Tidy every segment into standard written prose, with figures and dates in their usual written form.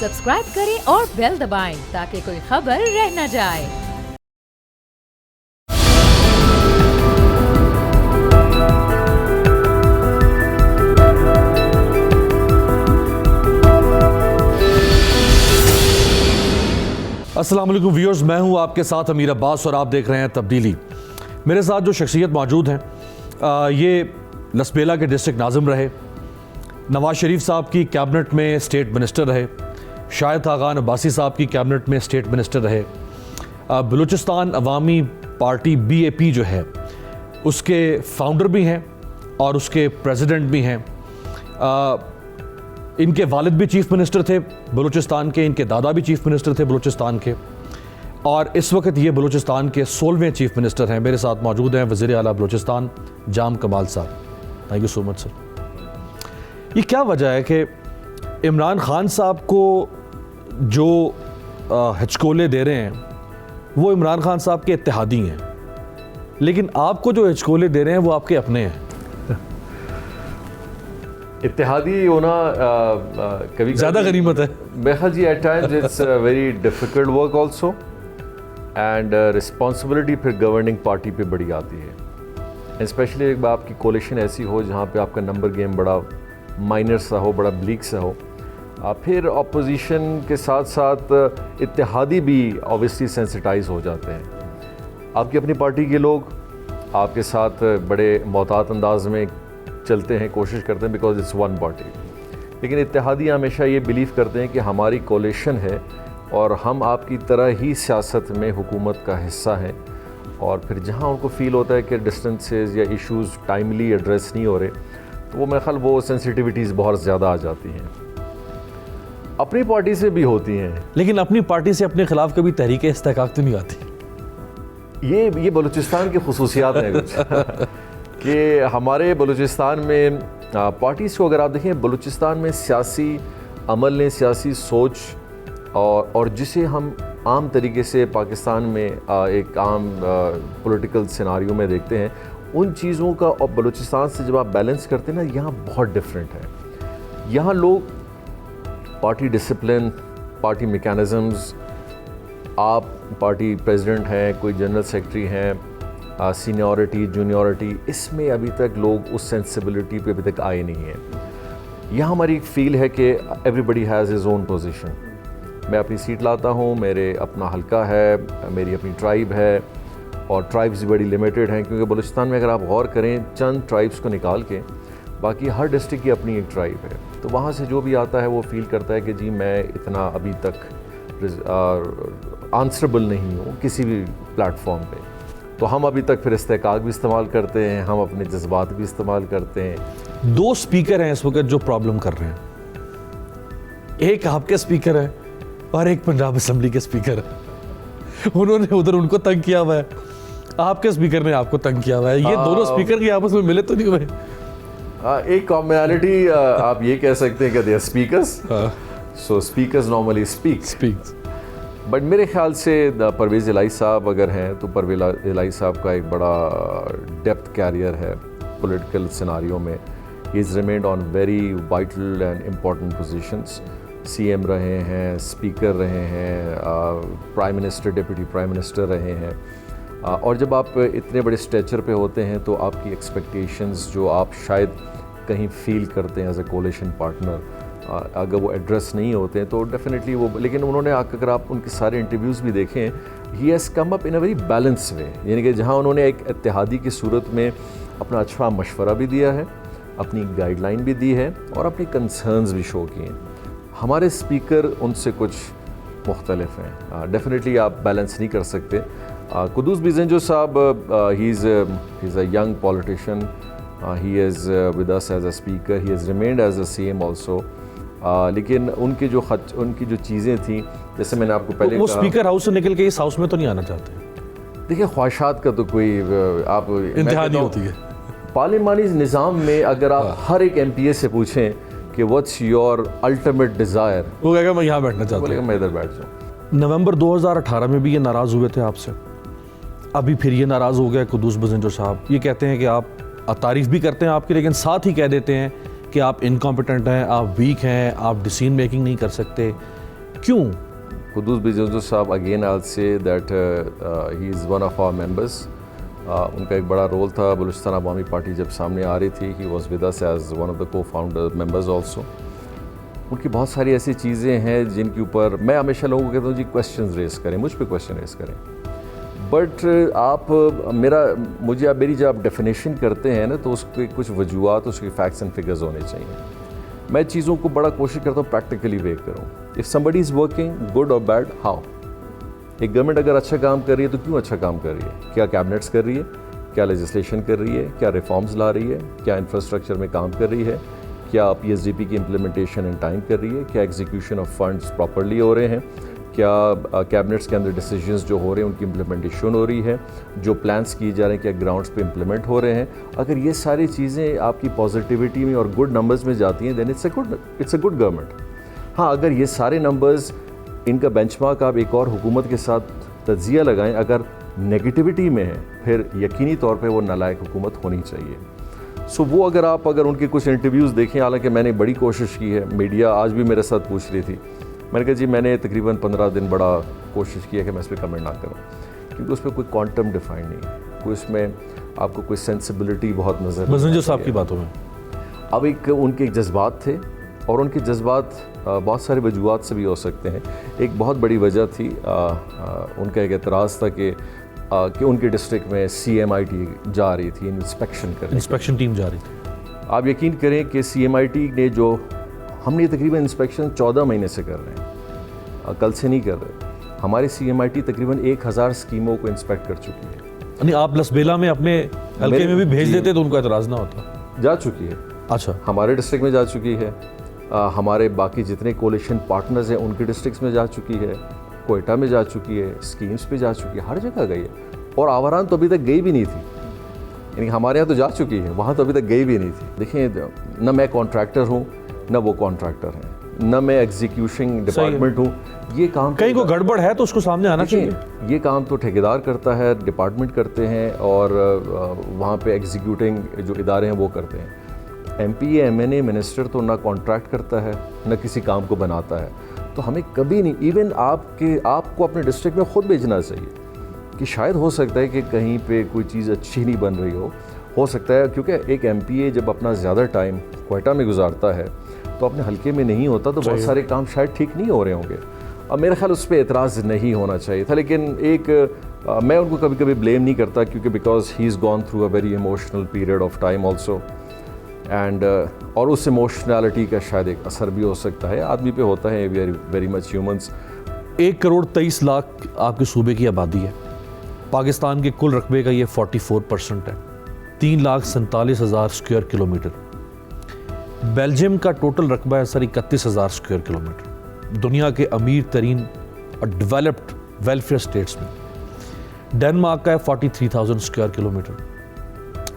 Subscribe करें और bell दबाएं ताकि कोई खबर रह न जाए। अस्सलाम वालेकुम व्यूअर्स, मैं हूं आपके साथ अमीर अब्बास और आप देख रहे हैं तब्दीली। मेरे साथ जो शख्सियत मौजूद हैं ये लसबेला के डिस्ट्रिक्ट नाज़िम रहे, नवाज शरीफ साहब की कैबिनेट में स्टेट मिनिस्टर रहे, शाहिद खाकान अब्बासी साहब की कैबिनेट में स्टेट मिनिस्टर रहे, बलूचिस्तान अवामी पार्टी BAP जो है उसके फाउंडर भी हैं और उसके प्रेसिडेंट भी हैं। इनके वालिद भी चीफ़ मिनिस्टर थे बलूचिस्तान के, इनके दादा भी चीफ़ मिनिस्टर थे बलूचिस्तान के, और इस वक्त ये बलूचिस्तान के 16वें चीफ़ मिनिस्टर हैं। मेरे साथ मौजूद हैं वज़ीर आला बलूचिस्तान जाम कमाल साहब। Thank you so much sir. ये क्या वजह है कि इमरान खान साहब को जो हिचकोले दे रहे हैं वो इमरान खान साहब के इत्तेहादी हैं, लेकिन आपको जो हिचकोले दे रहे हैं वो आपके अपने हैं? इत्तेहादी होना कभी ज़्यादा गनीमत है मेरे ख्याल जी। At times it's very difficult work also, and responsibility फिर गवर्निंग पार्टी पे बड़ी आती है, स्पेशली एक बार आपकी कोलिशन ऐसी हो जहाँ पे आपका नंबर गेम बड़ा माइनर सा हो, बड़ा ब्लीक सा हो। फिर अपोजिशन के साथ साथ इत्तेहादी भी ऑब्वियसली सेंसिटाइज हो जाते हैं। आपकी अपनी पार्टी के लोग आपके साथ बड़े मोहतात अंदाज में चलते हैं, कोशिश करते हैं, बिकॉज इट्स वन पार्टी। लेकिन इत्तेहादी हमेशा ये बिलीव करते हैं कि हमारी कोलिशन है और हम आपकी तरह ही सियासत में हुकूमत का हिस्सा हैं, और फिर जहाँ उनको फ़ील होता है कि डिस्टेंसेस या इश्यूज़ टाइमली एड्रेस नहीं हो रहे, तो वो मेरे ख्याल वो सेंसिटिविटीज़ बहुत ज़्यादा आ जाती हैं। अपनी पार्टी से भी होती हैं, लेकिन अपनी पार्टी से अपने खिलाफ कभी तहरीक इस्तेहकाक तो नहीं आती। ये बलूचिस्तान की खुसूसियात हैं कुछ कि हमारे बलूचिस्तान में पार्टीज़ को अगर आप देखें, बलूचिस्तान में सियासी अमल ने, सियासी सोच और जिसे हम आम तरीके से पाकिस्तान में एक आम पॉलिटिकल सिनारियो में देखते हैं, उन चीज़ों का और बलूचिस्तान से जब आप बैलेंस करते हैं ना, यहाँ बहुत डिफरेंट है। यहाँ लोग पार्टी डिसिप्लिन, पार्टी मैकेनिज़म्स, आप पार्टी प्रेसिडेंट हैं, कोई जनरल सेक्रेटरी हैं, सीनियरिटी जूनियरिटी, इसमें अभी तक लोग उस सेंसिबिलिटी पे अभी तक आए नहीं हैं। यहाँ हमारी एक फील है कि everybody has his own position. मैं अपनी सीट लाता हूँ, मेरे अपना हल्का है, मेरी अपनी ट्राइब है, और ट्राइब्स बड़ी लिमिटेड हैं, क्योंकि बलूचिस्तान में अगर आप गौर करें चंद ट्राइब्स को निकाल के बाकी हर डिस्ट्रिक्ट की अपनी एक ट्राइब है। तो वहाँ से जो भी आता है वो फील करता है कि जी मैं इतना अभी तक आंसरेबल नहीं हूँ किसी भी प्लेटफॉर्म पे। तो हम अभी तक फिर इस्तेहकाक भी इस्तेमाल करते हैं, हम अपने जज्बात भी इस्तेमाल करते हैं। 2 स्पीकर हैं इस वक्त जो प्रॉब्लम कर रहे हैं, एक आपके स्पीकर है और एक पंजाब असम्बली के स्पीकर है। उन्होंने उधर उनको तंग किया हुआ है, आपके स्पीकर ने आपको तंग किया हुआ है। ये दोनों स्पीकर की आपस में मिले तो नहीं हुए? एक कॉमनैलिटी आप ये कह सकते हैं कि they are speakers, so speakers normally speaks. But मेरे ख्याल से परवेज़ इलाही साहब अगर हैं तो परवेज़ इलाही साहब का एक बड़ा डेप्थ कैरियर है पॉलिटिकल सिनारियो में। He is remained on very vital and important positions. CM रहे हैं, स्पीकर रहे हैं, prime minister, deputy prime minister रहे हैं, और जब आप इतने बड़े स्टेचर पे होते हैं तो आपकी एक्सपेक्टेशंस जो आप शायद कहीं फील करते हैं एज ए कोलिशन पार्टनर, अगर वो एड्रेस नहीं होते हैं तो डेफिनेटली वो। लेकिन उन्होंने अगर आप उनके सारे इंटरव्यूज़ भी देखें, he has come up in a very balance way, यानी कि जहाँ उन्होंने एक इत्तेहादी की सूरत में अपना अच्छा मशवरा भी दिया है, अपनी गाइडलाइन भी दी है, और अपनी कंसर्न्स भी शो किए हैं। हमारे स्पीकर उनसे कुछ मुख्तलिफ हैं, डेफिनेटली आप बैलेंस नहीं कर सकते। Quddus Bizenjo sahab, he is a young politician, he is with us as a speaker, he has remained as a CM also. लेकिन उनकी जो चीज़ें थी, जैसे मैंने आपको पहले वो स्पीकर हाउस से निकल के इस हाउस में तो नहीं आना चाहते? देखिए, ख्वाहिशात का तो कोई आप इंतहा नहीं होती है। पार्लिमानी निज़ाम में अगर आप हर एक MPA से पूछें कि व्हाट्स योर अल्टीमेट डिज़ायर, वो कहेगा मैं यहाँ बैठना चाहता हूँ, मैं इधर बैठ जाऊँ। नवंबर 2018 में भी ये नाराज़ हुए थे आपसे, अभी फिर ये नाराज़ हो गया कुदूस बिज़ंजो साहब। ये कहते हैं कि आप तारीफ़ भी करते हैं आपकी, लेकिन साथ ही कह देते हैं कि आप इनकॉम्पिटेंट हैं, आप वीक हैं, आप डिसीजन मेकिंग नहीं कर सकते। क्यों? Quddus Bizenjo sahab, again I will say that he is one of our members. उनका एक बड़ा रोल था बलूचिस्तान अवामी पार्टी जब सामने आ रही थी। He was with us as one of the co founder members also. उनकी बहुत सारी ऐसी चीज़ें हैं जिनके ऊपर मैं हमेशा लोगों को कहता हूँ जी क्वेश्चन रेस करें, मुझ पे क्वेश्चन रेस करें। बट मुझे आप मेरी जब आप डेफिनेशन करते हैं ना तो उसके कुछ वजूहत, उसके फैक्ट्स एंड फिगर्स होने चाहिए। मैं चीज़ों को बड़ा कोशिश करता हूँ प्रैक्टिकली वे करूँ। If somebody is working good और बैड, हाउ? एक गवर्नमेंट अगर अच्छा काम कर रही है तो क्यों अच्छा काम कर रही है? क्या कैबिनेट्स कर रही है? क्या लेजिस्लेशन कर रही है? क्या रिफॉर्म्स ला रही है? क्या इंफ्रास्ट्रक्चर में काम कर रही है? क्या पीएसडीपी की इम्प्लीमेंटेशन इन टाइम कर रही है? क्या एग्जीक्यूशन ऑफ फंड्स प्रॉपरली हो रहे हैं? क्या कैबिनेट्स के अंदर डिसीजंस जो हो रहे हैं उनकी इम्प्लीमेंटेशन हो रही है? जो प्लान्स किए जा रहे हैं क्या ग्राउंड्स पे इम्प्लीमेंट हो रहे हैं? अगर ये सारी चीज़ें आपकी पॉजिटिविटी में और गुड नंबर्स में जाती हैं then it's a good government. हाँ, अगर ये सारे नंबर्स, इनका बेंचमार्क आप एक और हुकूमत के साथ तज्जिया लगाएं, अगर नेगेटिविटी में है फिर यकीनी तौर पे वो नालायक हुकूमत होनी चाहिए। सो वो अगर उनके कुछ इंटरव्यूज़ देखें, हालांकि मैंने बड़ी कोशिश की है, मीडिया आज भी मेरे साथ पूछ रही थी, मैंने कहा जी मैंने तकरीबन 15 दिन बड़ा कोशिश की है कि मैं इस पर कमेंट ना करूँ, क्योंकि उस पर कोई क्वांटम डिफाइन नहीं है, कोई उसमें आपको कोई सेंसिबिलिटी बहुत नज़र मसंजर साहब की बातों में अब उनके एक जज्बात थे और उनके जज्बात बहुत सारे वजूहत से भी हो सकते हैं। एक बहुत बड़ी वजह थी उनका एक एतराज़ था कि उनके डिस्ट्रिक्ट में CMIT जा रही थी इंस्पेक्शन टीम जा रही थी। आप यकीन करें कि CMIT ने जो हमने तकरीबन इंस्पेक्शन 14 महीने से कर रहे हैं, कल से नहीं कर रहे। हमारी CMIT तकरीबन 1000 स्कीमों को इंस्पेक्ट कर चुकी है। यानी आप लसबेला में अपने हल्के में भी भेज देते तो उनका एतराज़ ना होता। जा चुकी है। अच्छा, हमारे डिस्ट्रिक्ट में जा चुकी है, हमारे बाकी जितने कोलिशन पार्टनर्स हैं उनके डिस्ट्रिक्ट्स में जा चुकी है, कोयटा में जा चुकी है, स्कीम्स पे जा चुकी है, हर जगह गई है। और आवारान तो अभी तक गई भी नहीं थी, यानी हमारे यहाँ तो जा चुकी है, वहाँ तो अभी तक गई भी नहीं थी। देखिए, न मैं कॉन्ट्रैक्टर हूँ न वो कॉन्ट्रैक्टर हैं, न मैं एग्जीक्यूशन डिपार्टमेंट हूँ। ये काम कहीं को गड़बड़ है तो उसको सामने आना चाहिए। ये काम तो ठेकेदार करता है, डिपार्टमेंट करते हैं, और वहाँ पे एग्जीक्यूटिंग जो इदारे हैं वो करते हैं। MP MNA मिनिस्टर तो ना कॉन्ट्रैक्ट करता है न किसी काम को बनाता है। तो हमें कभी नहीं, इवन आपको अपने डिस्ट्रिक्ट में ख़ुद भेजना चाहिए कि शायद हो सकता है कि कहीं पे कोई चीज़ अच्छी नहीं बन रही हो सकता है, क्योंकि एक MPA जब अपना ज़्यादा टाइम कोयटा में गुजारता है तो अपने हल्के में नहीं होता, तो बहुत सारे काम शायद ठीक नहीं हो रहे होंगे। और मेरा ख्याल उस पर एतराज़ नहीं होना चाहिए था। लेकिन मैं उनको कभी कभी ब्लेम नहीं करता, क्योंकि because he is gone through a very emotional period of time also, and और उस इमोशनैलिटी का शायद एक असर भी हो सकता है, आदमी पे होता है, वेरी मच ह्यूमंस। 1,23,00,000 आपके सूबे की आबादी है। पाकिस्तान के कुल रकबे का ये 44% है। 3,47,000 स्क्वायर किलोमीटर। बेल्जियम का टोटल रकबा है सर 31,000 स्क्वायर किलोमीटर, दुनिया के अमीर तरीन और डेवलप्ड वेलफेयर स्टेट्स में। डेनमार्क का है 43,000 स्क्वायर किलोमीटर।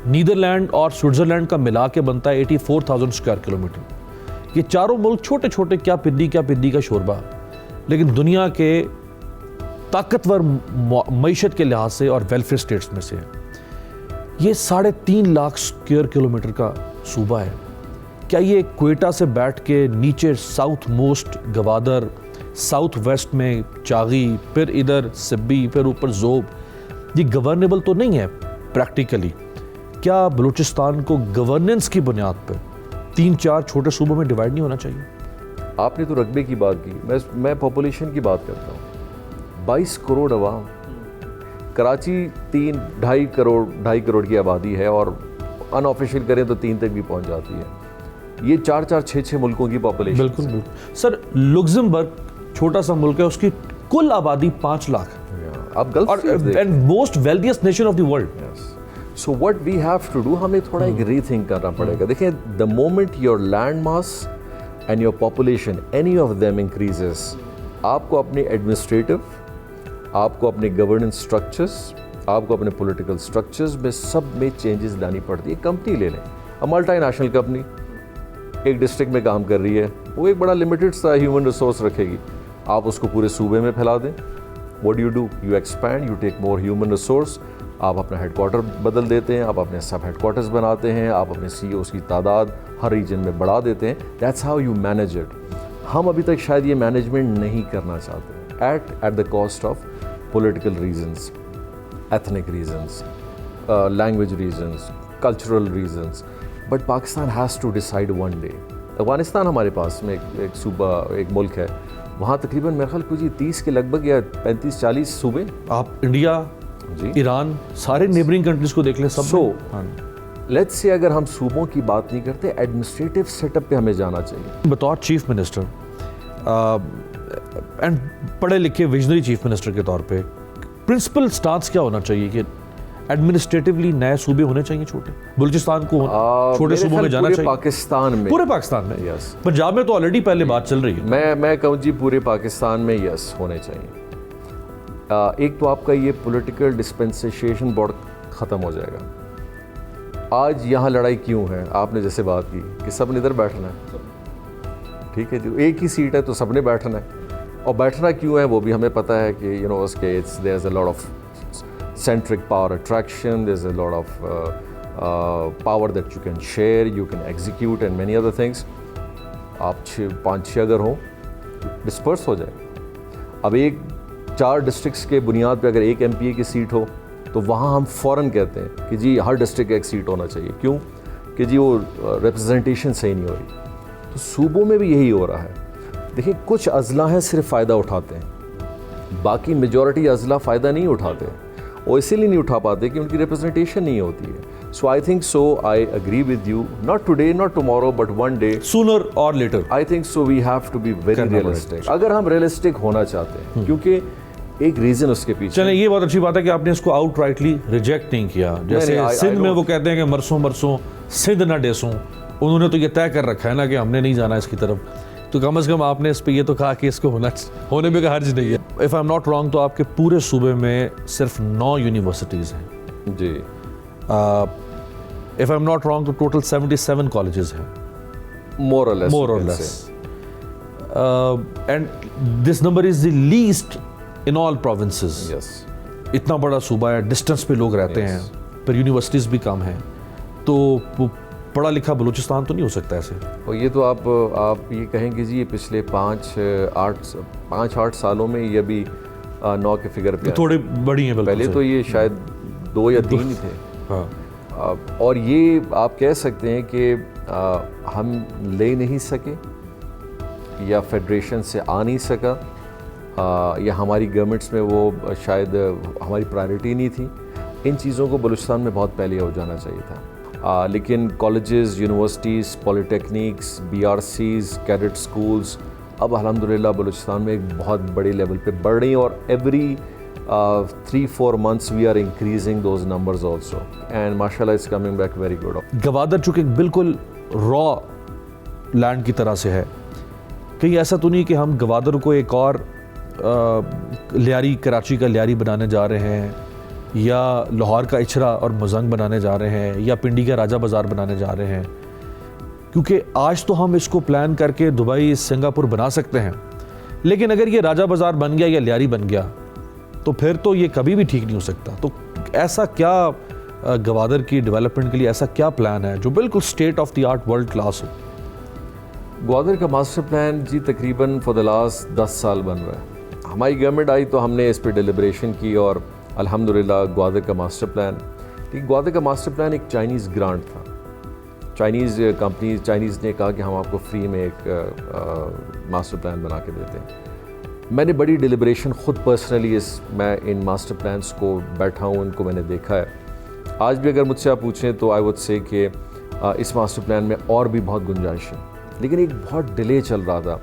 नीदरलैंड और स्विट्ज़रलैंड का मिला के बनता है 84,000 स्क्वायर किलोमीटर। ये चारों मुल्क छोटे छोटे, क्या पिद्दी का शोरबा, लेकिन दुनिया के ताकतवर मईशत के लिहाज से और वेलफेयर स्टेट्स में से है। ये 3.5 लाख स्क्वायर किलोमीटर का सूबा है। क्या ये कोयटा से बैठ के नीचे south most Gwadar, south west में चागी, फिर इधर सिब्बी, फिर ऊपर जोब, ये गवर्नेबल तो नहीं है प्रैक्टिकली? क्या बलूचिस्तान को गवर्नेंस की बुनियाद पर 3-4 छोटे सूबों में डिवाइड नहीं होना चाहिए? आपने तो रकबे की बात की, मैं पॉपुलेशन की बात करता हूँ। 22 करोड़ आवाम, कराची 2.5 करोड़ की आबादी है, और अनऑफिशियल करें तो 3 तक भी पहुँच जाती है। ये 4-4, 6-6 मुल्कों की पॉपुलेशन। बिल्कुल सर, लुक्समबर्ग छोटा सा मुल्क है, उसकी कुल आबादी 5 लाख है। आप gulf and most wealthiest nation of the world. So what we have to do, हमें थोड़ा एक रीथिंक करना पड़ेगा। देखिए, the moment your land mass and your population any of them increases, आपको अपने एडमिनिस्ट्रेटिव, आपको अपने गवर्नेंस स्ट्रक्चर्स, आपको अपने पॉलिटिकल स्ट्रक्चर्स में सब में चेंजेस लानी पड़ती है। कंपनी ले लें, मल्टी नेशनल कंपनी एक डिस्ट्रिक्ट में काम कर रही है, वो एक बड़ा लिमिटेड सा ह्यूमन रिसोर्स रखेगी, आप उसको पूरे सूबे में फैला दें। What do you do? You expand, you take more human resource, आप अपना हेडक्वार्टर बदल देते हैं, आप अपने सब हेडक्वार्टर्स बनाते हैं, आप अपने CEOs की तादाद हर रीजन में बढ़ा देते हैं। That's how you manage it. हम अभी तक शायद ये मैनेजमेंट नहीं करना चाहते at the cost of political reasons, ethnic reasons, language reasons, cultural reasons, but Pakistan has to decide one day. Afghanistan हमारे पास में एक सूबा, एक मुल्क है, वहाँ तकरीबन मेरे ख्याल को जी 30 के लगभग या 35-40 सूबे। आप इंडिया जी, ईरान, सारे नेबरिंग कंट्रीज को देख लें, सब So, हाँ। लेट्स से अगर हम सूबों की बात नहीं करते, एडमिनिस्ट्रेटिव सेटअप पे हमें जाना चाहिए। बतौर चीफ मिनिस्टर एंड पढ़े लिखे विजनरी चीफ मिनिस्टर के तौर पे प्रिंसिपल स्टांस क्या होना चाहिए कि एडमिनिस्ट्रेटिवली नए सूबे होने चाहिए छोटे, बलूचिस्तान को छोटे मेरे सूबों में ख्याल जाना पूरे चाहिए? पाकिस्तान में, पूरे पाकिस्तान में? यस। पंजाब में तो ऑलरेडी पहले बात चल रही है। मैं कहूँ जी पूरे पाकिस्तान में यस होने चाहिए। एक तो आपका ये पॉलिटिकल डिस्पेंसेशन बोर्ड ख़त्म हो जाएगा। आज यहाँ लड़ाई क्यों है? आपने जैसे बात की कि सब ने इधर बैठना है, ठीक है जी, एक ही सीट है तो सबने बैठना है, और बैठना क्यों है वो भी हमें पता है कि यू नो उसके there is a lot of centric power attraction, there's a lot of power that you can share, you can execute and many other things. आप 5-6 अगर हो डिस्पर्स हो जाए। अब 4 डिस्ट्रिक्ट्स के बुनियाद पे अगर एक MPA की सीट हो तो वहाँ हम फ़ौरन कहते हैं कि जी हर डिस्ट्रिक्ट का एक सीट होना चाहिए। क्यों? कि जी वो रिप्रेजेंटेशन सही नहीं हो रही। तो सूबों में भी यही हो रहा है। देखिए कुछ अज़ला हैं सिर्फ फ़ायदा उठाते हैं, बाकी मेजॉरिटी अज़ला फ़ायदा नहीं उठाते, और इसीलिए नहीं उठा पाते कि उनकी रिप्रेजेंटेशन नहीं होती है। So I think so, I agree with you, not today not tomorrow but one day, sooner or later. I think so we have to be very realistic. अगर हम रियलिस्टिक होना चाहते हैं, क्योंकि एक रीजन उसके पीछे। चलें, ये बहुत अच्छी बात है कि आपने इसको आउटराइटली रिजेक्ट नहीं किया। जैसे सिंध में वो कहते हैं कि मरसों सिंध ना डेसों, उन्होंने तो ये तय कर रखा है ना कि हमने नहीं जाना इसकी तरफ, तो कम से कम आपने इस पे ये तो कहा कि इसको होने में का हर्ज नहीं है। If I am not wrong तो आपके पूरे सूबे में सिर्फ 9 यूनिवर्सिटीज़ हैं जी। If I am not wrong तो टोटल 77 कॉलेजेस हैं, more or less, and this number is the least in all provinces. Yes, इतना बड़ा सूबा है, डिस्टेंस पे लोग रहते हैं, पर यूनिवर्सिटीज़ भी कम हैं, तो पढ़ा लिखा बलूचिस्तान तो नहीं हो सकता ऐसे। और ये तो आप ये कहेंगे जी ये पिछले 5-8 सालों में ये भी 9 के फिगर पे थोड़ी बड़ी हैं, पहले तो ये शायद 2 या 3 ही थे। हाँ। और ये आप कह सकते हैं कि हम ले नहीं सके, या फेडरेशन से आ नहीं सका, या हमारी गवर्नमेंट्स में वो शायद हमारी प्रायोरिटी नहीं थी। इन चीज़ों को बलूचिस्तान में बहुत पहले हो जाना चाहिए था। लेकिन colleges, universities, polytechnics, BRCs, cadet schools अब अल्हम्दुलिल्लाह बलूचिस्तान में एक बहुत बड़े लेवल पे बढ़ रही हैं, और every 3-4 months we are increasing those numbers also, and माशाल्लाह it's coming back very good. Gwadar चूँकि बिल्कुल रॉ लैंड की तरह से है, कहीं ऐसा तो नहीं कि हम गवादर को एक और लियारी, कराची का लियारी बनाने जा रहे हैं, या लाहौर का इचरा और मुजंग बनाने जा रहे हैं, या पिंडी का राजा बाज़ार बनाने जा रहे हैं? क्योंकि आज तो हम इसको प्लान करके दुबई, सिंगापुर बना सकते हैं, लेकिन अगर ये राजा बाज़ार बन गया या लियारी बन गया तो फिर तो ये कभी भी ठीक नहीं हो सकता। तो ऐसा क्या गवादर की डेवलपमेंट के लिए ऐसा क्या प्लान है जो बिल्कुल state of the art, world class हो? ग्वादर का मास्टर प्लान जी तकरीबन फॉर द लास्ट 10 साल बन रहा है। हमारी गवर्नमेंट आई तो हमने इस पर डिलिब्रेशन की, और अल्हम्दुलिल्लाह ग्वादर का मास्टर प्लान, ठीक, ग्वादर का मास्टर प्लान एक चाइनीज़ ग्रांट था। चाइनीज़ ने कहा कि हम आपको फ्री में एक मास्टर प्लान बना के देते हैं। मैंने बड़ी डिलिब्रेशन खुद पर्सनली मैं इन मास्टर प्लान्स को बैठा हूँ, इनको मैंने देखा है। आज भी अगर मुझसे आप पूछें तो आई वुड से कि इस मास्टर प्लान में और भी बहुत गुंजाइश है, लेकिन एक बहुत डिले चल रहा था।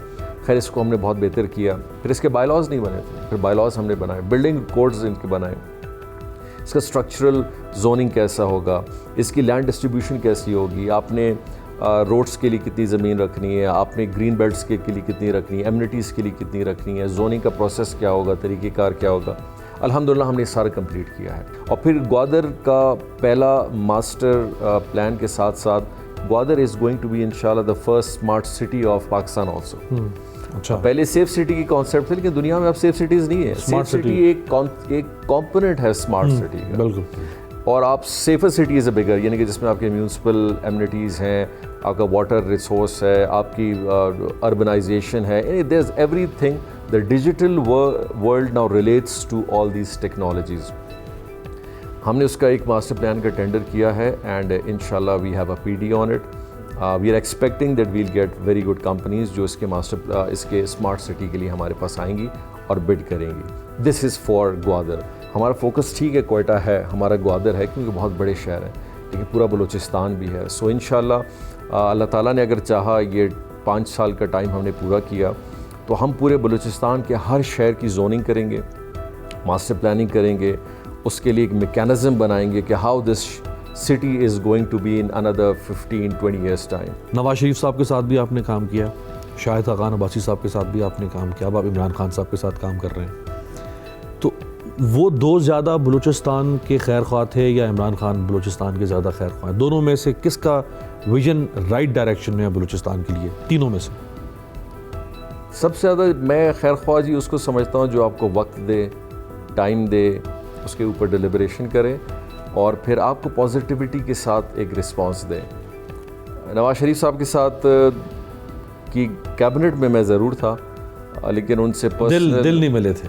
खैर इसको हमने बहुत बेहतर किया, फिर इसके बायलॉज नहीं बने थे, फिर बायलॉज हमने बनाए, बिल्डिंग कोड्स इनके बनाए, इसका स्ट्रक्चरल जोनिंग कैसा होगा, इसकी लैंड डिस्ट्रीब्यूशन कैसी होगी, आपने रोड्स के लिए कितनी ज़मीन रखनी है, आपने ग्रीन बेल्ट्स के लिए कितनी रखनी है, एमिनिटीज़ के लिए कितनी रखनी है, जोनिंग का प्रोसेस क्या होगा, तरीक़ेकार क्या होगा। अल्हम्दुलिल्लाह हमने सारा कंप्लीट किया है। और फिर ग्वादर का पहला मास्टर प्लान के साथ साथ Gwadar is going to be इंशाल्लाह the first smart city of Pakistan also. अच्छा, पहले सेफ सिटी की कॉन्सेप्ट थे, लेकिन दुनिया में अब सेफ सिटीज़ नहीं है। स्मार्ट सिटी एक कॉम्पोनेंट है स्मार्ट सिटी का, बिल्कुल। और आप सेफर सिटी इज़ अ बिगर, यानी कि जिसमें आपके म्यूनसिपल एमिनिटीज़ हैं, आपका वाटर रिसोर्स है, आपकी अर्बनाइजेशन है, there is everything. The digital world now relates to all these technologies. हमने उसका एक मास्टर प्लान का टेंडर किया है एंड इंशाल्लाह we have a PD on it. We are expecting that we'll get very good companies जो इसके smart city के लिए हमारे पास आएंगी और बिड करेंगी. This is for Gwadar. हमारा फोकस ठीक है कोयटा है, हमारा ग्वादर है क्योंकि बहुत बड़े शहर हैं, लेकिन पूरा बलूचिस्तान भी है. सो इंशाल्लाह अल्लाह ताला ने अगर चाहा, ये 5 साल का टाइम हमने पूरा किया तो हम पूरे बलूचिस्तान के हर शहर की जोनिंग करेंगे, मास्टर प्लानिंग करेंगे, उसके लिए एक मैकेनिज़्म बनाएंगे कि how this city is going to be in another 15-20 years time. Nawaz Sharif साहब के साथ भी आपने काम किया, शाहिद खाकान अब्बासी साहब के साथ भी आपने काम किया, अब आप इमरान खान साहब के साथ काम कर रहे हैं. तो वो दो ज़्यादा बलूचिस्तान के खैर ख्वाह थे या इमरान खान बलूचिस्तान के ज़्यादा खैर ख्वाह? दोनों में से किसका विजन राइट डायरेक्शन में है बलूचिस्तान के लिए, तीनों में से? सबसे ज़्यादा मैं खैर ख्वाह जी उसको समझता हूँ जो आपको वक्त दे, टाइम दे, उसके ऊपर डिलिब्रेशन करे और फिर आपको पॉजिटिविटी के साथ एक रिस्पांस दे. नवाज शरीफ साहब के साथ की कैबिनेट में मैं ज़रूर था, लेकिन उनसे दिल नहीं मिले थे,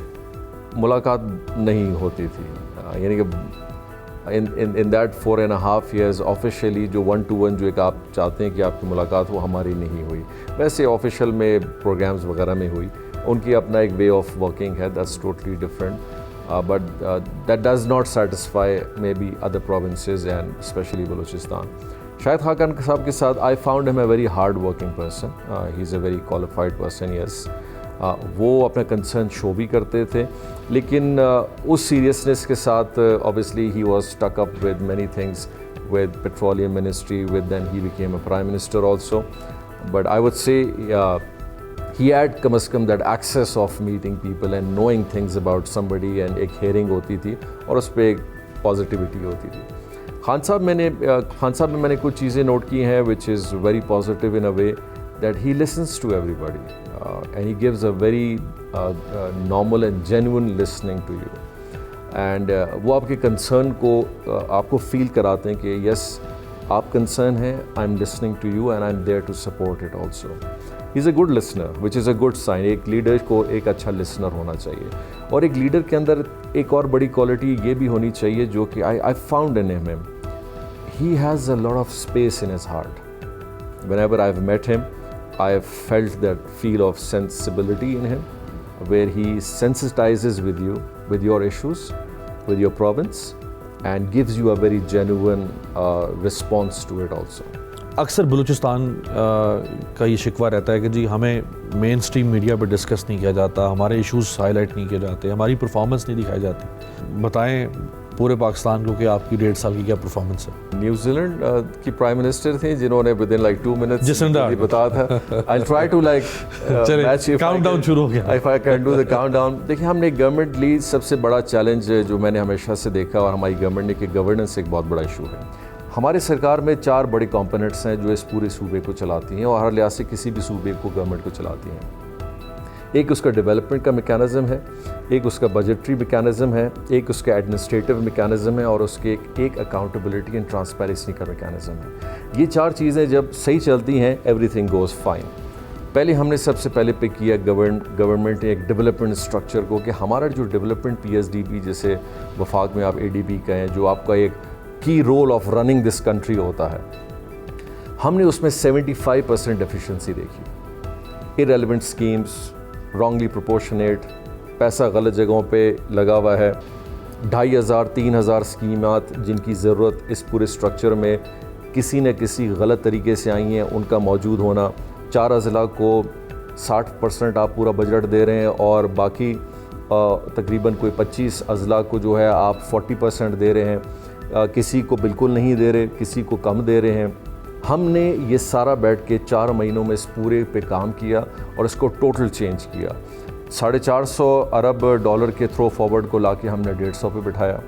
मुलाकात नहीं होती थी. यानी कि इन दैट 4.5 years ऑफिशियली जो 1-to-1 जो एक आप चाहते हैं कि आपकी मुलाकात वो हमारी नहीं हुई. वैसे ऑफिशियल में प्रोग्राम्स वगैरह में हुई. उनकी अपना एक वे ऑफ वर्किंग है, that's totally different. But that does not satisfy maybe other provinces and especially Balochistan. Shahid Khaqan साहब के साथ I found him a very hard working person. He's a very qualified person, yes. वो अपना concern show भी करते थे, लेकिन उस सीरियसनेस के साथ obviously he was stuck up with many things with petroleum ministry, with then he became a prime minister also. But I would say he had कम से कम that access of meeting people and knowing things about somebody and एक hearing होती थी और उस पर एक positivity होती थी. खान साहब में मैंने कुछ चीज़ें नोट की हैं which is very positive in a way that he listens to everybody and he gives a very normal and genuine listening to you and वो आपके कंसर्न को आपको फील कराते हैं कि yes आप कंसर्न हैं, I am listening to you and I am there to support it also. He is a good listener which is a good sign. एक लीडर को एक अच्छा लिसनर होना चाहिए और एक लीडर के अंदर एक और बड़ी क्वालिटी ये भी होनी चाहिए जो कि I found in him. He has a lot of space in his heart. Whenever I have met him I have felt that feel of sensibility in him where he sensitizes with you, with your issues, with your province and gives you a very genuine response to it also. अक्सर बलूचिस्तान का ये शिकवा रहता है कि जी हमें main stream media पर discuss नहीं किया जाता, हमारे इश्यूज हाईलाइट नहीं किए जाते, हमारी परफॉर्मेंस नहीं दिखाई जाती. बताएं पूरे पाकिस्तान को कि आपकी 1.5 साल की क्या परफॉर्मेंस है. न्यूजीलैंड की प्राइम मिनिस्टर थी जिन्होंने विद इन लाइक 2 minutes बताया था. I try to like countdown शुरू हो गया. If I can do the countdown. देखिए हमने गवर्नमेंट ली, सबसे बड़ा चैलेंज जो मैंने हमेशा से देखा और हमारी गवर्नमेंट ने कि गवर्नेंस एक बहुत बड़ा इशू है. हमारी सरकार में 4 बड़े कंपोनेंट्स हैं जो इस पूरे सूबे को चलाती हैं और हर लिहाज से किसी भी सूबे को गवर्नमेंट को चलाती हैं. एक उसका डेवलपमेंट का मैकेनिज़्म है, एक उसका बजटरी मैकेनिज़्म है, एक उसका एडमिनिस्ट्रेटिव मैकेनिज़्म है और उसके एक अकाउंटेबिलिटी एंड ट्रांसपेरेंसी का मैकेनिज़्म है. ये 4 चीज़ें जब सही चलती हैं एवरीथिंग गोज़ फाइन. पहले हमने सबसे पहले पिक किया गवर्नमेंट एक डेवलपमेंट स्ट्रक्चर को कि हमारा जो डेवलपमेंट PSDP जैसे वफाक में आप ADB कहें जो आपका एक की role of running this country होता है, हमने उसमें 75% एफिशिएंसी देखी. इररेलेवेंट स्कीम्स, रॉन्गली प्रोपोर्शनेट, पैसा गलत जगहों पे लगा हुआ है. 2500-3000 स्कीमात जिनकी ज़रूरत इस पूरे स्ट्रक्चर में किसी न किसी गलत तरीके से आई हैं, उनका मौजूद होना. 4 अज़ला को 60% आप पूरा बजट दे रहे हैं और बाकी तकरीबन कोई 25 अज़ला को जो है आप 40% दे रहे हैं. किसी को बिल्कुल नहीं दे रहे, किसी को कम दे रहे हैं. हमने ये सारा बैठ के 4 महीनों में इस पूरे पे काम किया और इसको टोटल चेंज किया. $450 अरब के थ्रो फॉरवर्ड को लाके हमने 150 पे बिठाया.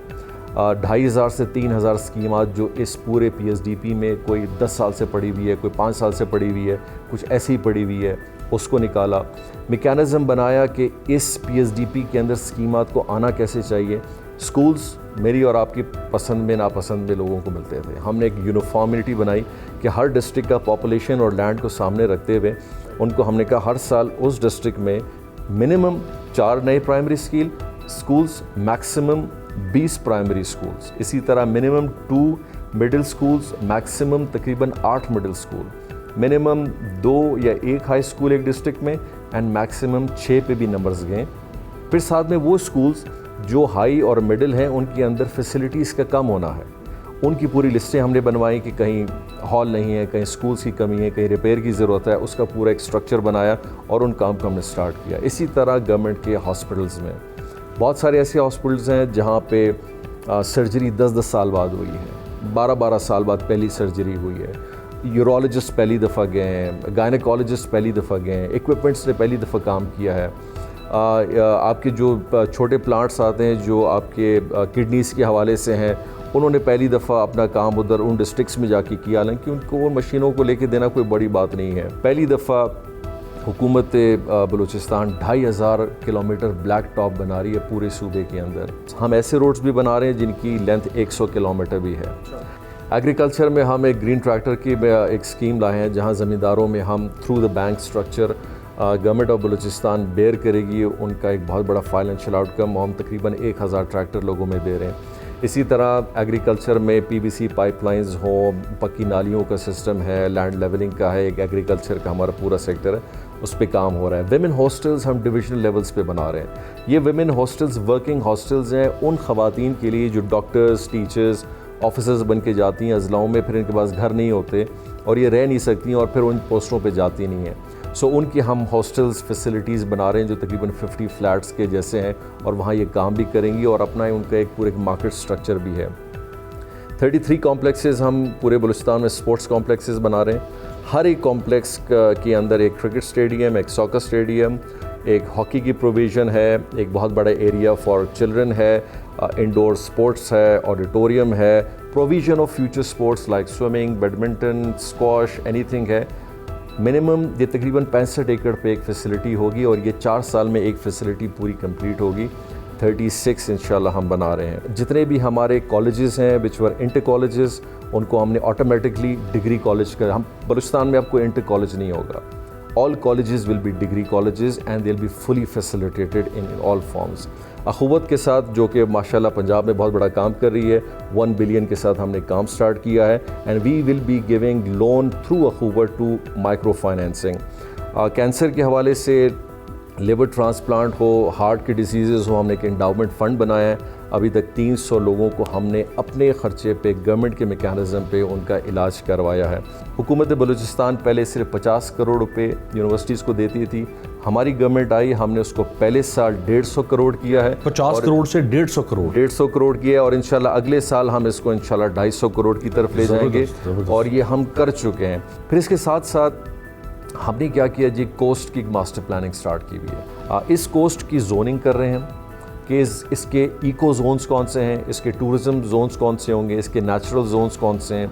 2500 से 3000 स्कीमात जो इस पूरे PSDP में कोई 10 साल से पड़ी हुई है, कोई 5 साल से पड़ी हुई है, कुछ ऐसी पड़ी हुई है, उसको निकाला. मैकेनिज़्म बनाया कि इस PSDP के अंदर स्कीमात को आना कैसे चाहिए. स्कूल्स मेरी और आपकी पसंद में नापसंद में लोगों को मिलते थे। हमने एक यूनिफॉर्मिटी बनाई कि हर डिस्ट्रिक्ट का पॉपुलेशन और लैंड को सामने रखते हुए उनको हमने कहा हर साल उस डिस्ट्रिक्ट में मिनिमम 4 नए primary schools, maximum 20 primary schools, इसी तरह मिनिमम 2 मिडिल स्कूल्स, मैक्सिमम तकरीबन 8 मिडिल स्कूल, मिनिमम 2 या 1 हाई स्कूल एक डिस्ट्रिक्ट में एंड मैक्सिमम 6 पे भी नंबर्स गए। फिर साथ में वो स्कूल्स जो हाई और मिडिल हैं उनके अंदर फैसिलिटीज़ का कम होना है, उनकी पूरी लिस्टें हमने बनवाई कि कहीं हॉल नहीं है, कहीं स्कूल्स की कमी है, कहीं रिपेयर की ज़रूरत है, उसका पूरा एक स्ट्रक्चर बनाया और उन काम को हमने स्टार्ट किया। इसी तरह गवर्नमेंट के हॉस्पिटल्स में बहुत सारे ऐसे हॉस्पिटल्स हैं जहाँ पे सर्जरी 10-10 साल बाद हुई है, 12-12 साल बाद पहली सर्जरी हुई है, यूरोलॉजिस्ट पहली दफ़ा गए हैं, गायनेकोलॉजिस्ट पहली दफ़ा गए हैं, इक्विपमेंट्स ने पहली दफ़ा काम किया है। आपके जो छोटे प्लांट्स आते हैं जो आपके किडनीज़ के हवाले से हैं, उन्होंने पहली दफ़ा अपना काम उधर उन डिस्ट्रिक्ट्स में जाके किया, हालांकि उनको उन मशीनों को लेके देना कोई बड़ी बात नहीं है। पहली दफ़ा हुकूमत बलूचिस्तान 2500 किलोमीटर ब्लैक टॉप बना रही है पूरे सूबे के अंदर। हम ऐसे रोड्स भी बना रहे हैं जिनकी लेंथ 100 किलोमीटर भी है। एग्रीकल्चर में हम एक ग्रीन ट्रैक्टर की एक स्कीम लाए हैं जहां ज़मींदारों में हम through the bank structure government of Balochistan bear करेगी उनका एक बहुत बड़ा फाइनेंशियल आउटकम, हम तकरीबन 1000 ट्रैक्टर लोगों में दे रहे हैं। इसी तरह एग्रीकल्चर में PVC पाइपलाइंस हो, पक्की नालियों का सिस्टम है, लैंड लेवलिंग का है, एक एग्रीकल्चर का हमारा पूरा सेक्टर है, उस पर काम हो रहा है। विमेन हॉस्टल्स हम डिविजनल लेवल्स पे बना रहे हैं। ये विमेन हॉस्टल्स वर्किंग हॉस्टल्स हैं उन ख़वातीन के लिए जो डॉक्टर्स, टीचर्स, ऑफिसर्स बन के जाती हैं अजलाओं में, फिर इनके पास घर नहीं होते और ये रह नहीं सकती और फिर उन पोस्टों पे जाती नहीं हैं। सो उनकी हम हॉस्टल्स फैसिलिटीज़ बना रहे हैं जो तकरीबन 50 फ्लैट्स के जैसे हैं और वहाँ ये काम भी करेंगी और अपना उनका एक पूरे मार्केट स्ट्रक्चर भी है। 33 कॉम्प्लेक्सेस हम पूरे बलूचिस्तान में स्पोर्ट्स कॉम्प्लेक्सेस बना रहे हैं। हर एक कॉम्प्लेक्स के अंदर एक क्रिकेट स्टेडियम, एक सॉकर स्टेडियम, एक हॉकी की प्रोविज़न है, एक बहुत बड़ा एरिया फॉर चिल्ड्रन है, इंडोर स्पोर्ट्स है, ऑडिटोरियम है, provision of future sports like swimming, badminton, squash, anything है। मिनिमम ये तकरीबन 65 एकड़ पे एक फ़ैसिलिटी होगी और ये 4 साल में एक फ़ैसिलिटी पूरी कंप्लीट होगी। 36 इंशाल्लाह हम बना रहे हैं। जितने भी हमारे कॉलेजेस हैं विच वर इंटर कॉलेजेस, उनको हमने ऑटोमेटिकली डिग्री कॉलेज कर, हम बलूचिस्तान में आपको इंटर कॉलेज नहीं होगा, all colleges will be degree colleges and they will be fully facilitated in all forms. Akhuwat के साथ जो कि माशाल्लाह पंजाब में बहुत बड़ा काम कर रही है, 1 बिलियन के साथ हमने काम स्टार्ट किया है and we will be giving loan through Akhuwat to micro financing. Cancer के हवाले से, लिवर ट्रांसप्लांट हो, हार्ट के डिसीज़ हो, हमने एक एंडाउमेंट फ़ंड बनाया है। अभी तक 300 लोगों को हमने अपने ख़र्चे पे गवर्नमेंट के मैकेनिज़्म पे उनका इलाज करवाया है। हुकूमत बलूचिस्तान पहले सिर्फ 50 करोड़ रुपए यूनिवर्सिटीज़ को देती थी, हमारी गवर्नमेंट आई, हमने उसको पहले साल 150 करोड़ किया है। 50 करोड़ से 150 करोड़ 150 करोड़ किया है और इंशाल्लाह अगले साल हम इसको इंशाल्लाह 250 करोड़ की तरफ ले जाएंगे और ये हम कर चुके हैं। फिर इसके साथ साथ हमने क्या किया जी, कोस्ट की मास्टर प्लानिंग स्टार्ट की हुई है। इस कोस्ट की जोनिंग कर रहे हैं कि इसके इको जोन्स कौन से हैं, इसके टूरिज़म जोन्स कौन से होंगे, इसके नेचुरल जोन्स कौन से हैं,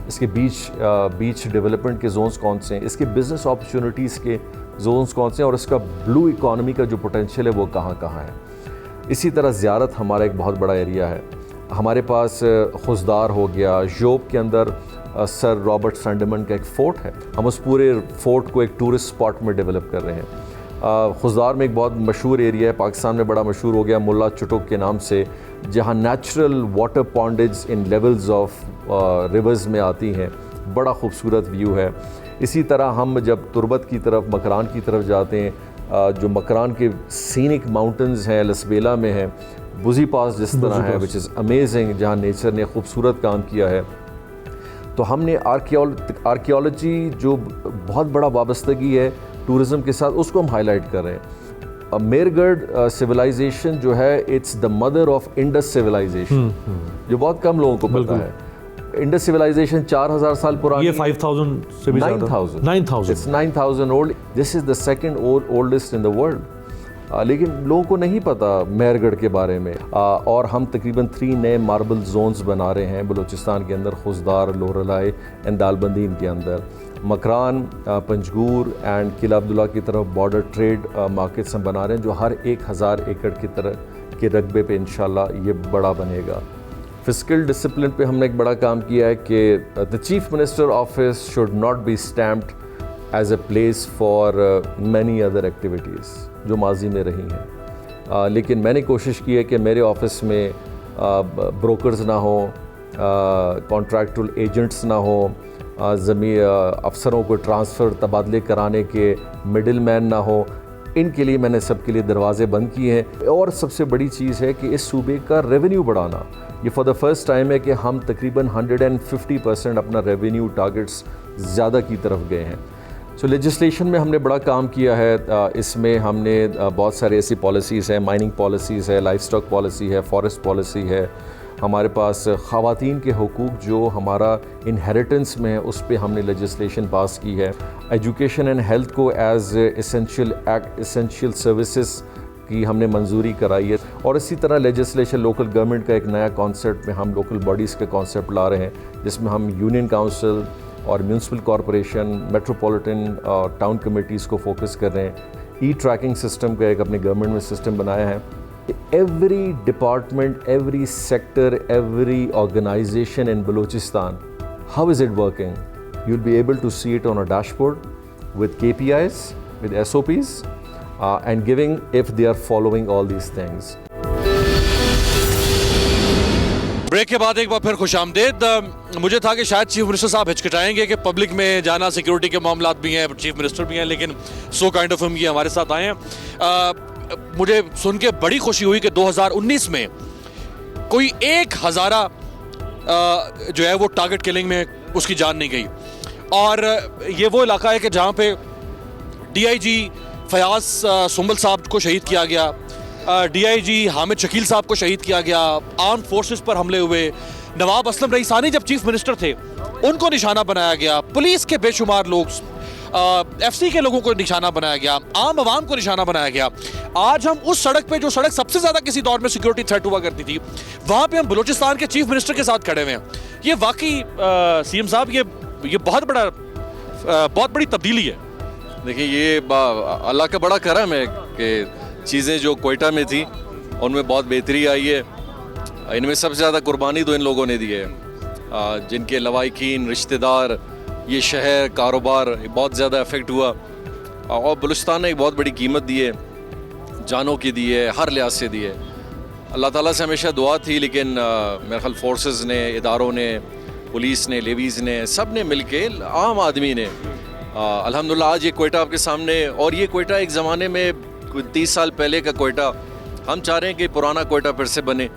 इसके बीच डेवलपमेंट के जोन्स कौन से हैं, इसके बिज़नेस अपॉर्चुनिटीज़ के जोन्स कौन से हैं और इसका ब्लू इकॉनमी का जो पोटेंशियल है वो कहाँ कहाँ है। इसी तरह ज़ियारत हमारा एक बहुत बड़ा एरिया है। हमारे पास खुशदार हो गया, जोब के अंदर सर रॉबर्ट सैंडमन का एक फ़ोर्ट है, हम उस पूरे फ़ोर्ट को एक टूरिस्ट स्पॉट में डेवलप कर रहे हैं। खुशदार में एक बहुत मशहूर एरिया है, पाकिस्तान में बड़ा मशहूर हो गया, मुल्ला चुटुक के नाम से, जहाँ natural water pondage in levels of rivers में आती हैं, बड़ा खूबसूरत व्यू है। इसी तरह हम जब तुर्बत की तरफ, मकरान की तरफ जाते हैं, जो मकरान के सीनिक माउंटेंस हैं, लसबेला में है, बुजी पास जिस तरह है विच इज़ अमेजिंग, जहाँ नेचर ने खूबसूरत काम किया है। तो हमने आर्कियोलॉजी जो बहुत बड़ा वाबस्तगी है टूरिज़म के साथ, उसको हम हाईलाइट कर रहे हैं। मेरगढ़ सिविलाइजेशन जो है, it's the mother of Indus civilization, जो बहुत कम लोगों को पता है। इंडस सिविलाइजेशन 4000 साल पुरानी, ये 5000 से भी ज़्यादा, 9000 it's 9000 old. This is the second oldest in the world. लेकिन लोगों को नहीं पता मेहरगढ़ के बारे में। और हम तकरीबन 3 नए मार्बल जोन्स बना रहे हैं बलूचिस्तान के अंदर, खुशदार, लोरलाई एंड दालबंदीन के अंदर। मकरान, पंजगूर एंड किला अब्दुल्ला की तरफ बॉर्डर ट्रेड मार्केट्स हम बना रहे हैं जो हर 1000 एकड़ की तरह के रकबे पे इंशाल्लाह ये बड़ा बनेगा। फिस्कल डिसिप्लिन पे हमने एक बड़ा काम किया है कि the chief minister office should not be stamped as a place for many other activities जो माजी में रही हैं, लेकिन मैंने कोशिश की है कि मेरे ऑफिस में ब्रोकर्स ना हो, कॉन्ट्रैक्चुअल एजेंट्स ना हो, अफसरों को ट्रांसफ़र तबादले कराने के मिडिल मैन ना हो। इनके लिए मैंने सबके लिए दरवाजे बंद किए हैं। और सबसे बड़ी चीज़ है कि इस सूबे का रेवेन्यू बढ़ाना, ये फॉर द फर्स्ट टाइम है कि हम तकरीबन 150% अपना रेवेन्यू टारगेट्स ज़्यादा की तरफ गए हैं। सो लेजिस्लेशन में हमने बड़ा काम किया है। इसमें हमने बहुत सारे ऐसी पॉलिसीज़ हैं, माइनिंग पॉलिसीज़ है, लाइफ स्टॉक पॉलिसी है, फॉरेस्ट पॉलिसी है। हमारे पास ख़वातीन के हुकूक जो हमारा इनहेरिटेंस में है उस पर हमने लेजिस्लेशन पास की है। एजुकेशन एंड हेल्थ को एज़ एसेंशियल सर्विसेज की हमने मंजूरी कराई है। और इसी तरह लेजिस्लेशन लोकल गवर्नमेंट का एक नया कॉन्सेप्ट में हम लोकल बॉडीज़ के कॉन्सेप्ट ला रहे हैं, जिसमें हम यूनियन काउंसिल और म्यूनसिपल कॉरपोरेशन, मेट्रोपॉलिटन और टाउन कमेटीज़ को फोकस कर रहे हैं। ई ट्रैकिंग सिस्टम का एक अपने गवर्नमेंट में सिस्टम बनाया है। Every department, every sector, every organization in Balochistan, how is it working? You will be able to see it on a dashboard with KPIs, with SOPs, and giving if they are following all these things. Break के बाद एक बार फिर खुशामदेद। मुझे था कि शायद chief minister साहब हिचकिचाएंगे कि पब्लिक में जाना, सिक्योरिटी के मामलात भी हैं, चीफ मिनिस्टर भी हैं, लेकिन सो काइंड ऑफ हिम ये हमारे साथ आए हैं। मुझे सुन के बड़ी खुशी हुई कि 2019 में कोई 1 हज़ारा जो है वो टारगेट किलिंग में उसकी जान नहीं गई। और ये वो इलाका है कि जहाँ पे DIG फयाज सुंबल साहब को शहीद किया गया, DIG हामिद शकील साहब को शहीद किया गया, आर्म फोर्सेस पर हमले हुए, नवाब असलम रईसानी जब चीफ मिनिस्टर थे उनको निशाना बनाया गया, पुलिस के बेशुमार लोग, FC के लोगों को निशाना बनाया गया, आम आवाम को निशाना बनाया गया। आज हम उस सड़क पे, जो सड़क सबसे ज़्यादा किसी दौर में सिक्योरिटी थ्रेट हुआ करती थी, वहाँ पे हम बलूचिस्तान के चीफ मिनिस्टर के साथ खड़े हुए हैं। ये वाकई CM साहब ये बहुत बड़ी तब्दीली है। देखिए, ये अल्लाह का बड़ा करम है कि चीज़ें जो कोयटा में थी उनमें बहुत बेहतरी आई है। इनमें सबसे ज़्यादा कुर्बानी तो इन लोगों ने दी है, जिनके लवाहिकीन, रिश्तेदार, ये शहर, कारोबार बहुत ज़्यादा अफेक्ट हुआ। और बलूचिस्तान ने एक बहुत बड़ी कीमत दी है, जानों की दी है, हर लिहाज से दी है। अल्लाह ताला से हमेशा दुआ थी, लेकिन मेरे ख्याल फोर्सेस ने, इदारों ने, पुलिस ने, लेवीज़ ने, सब ने मिल के, आम आदमी ने अल्हम्दुलिल्लाह आज ये कोयटा आपके सामने। और ये कोयटा एक ज़माने में 30 साल पहले का कोयटा, हम चाह रहे हैं कि पुराना कोयटा फिर से बने।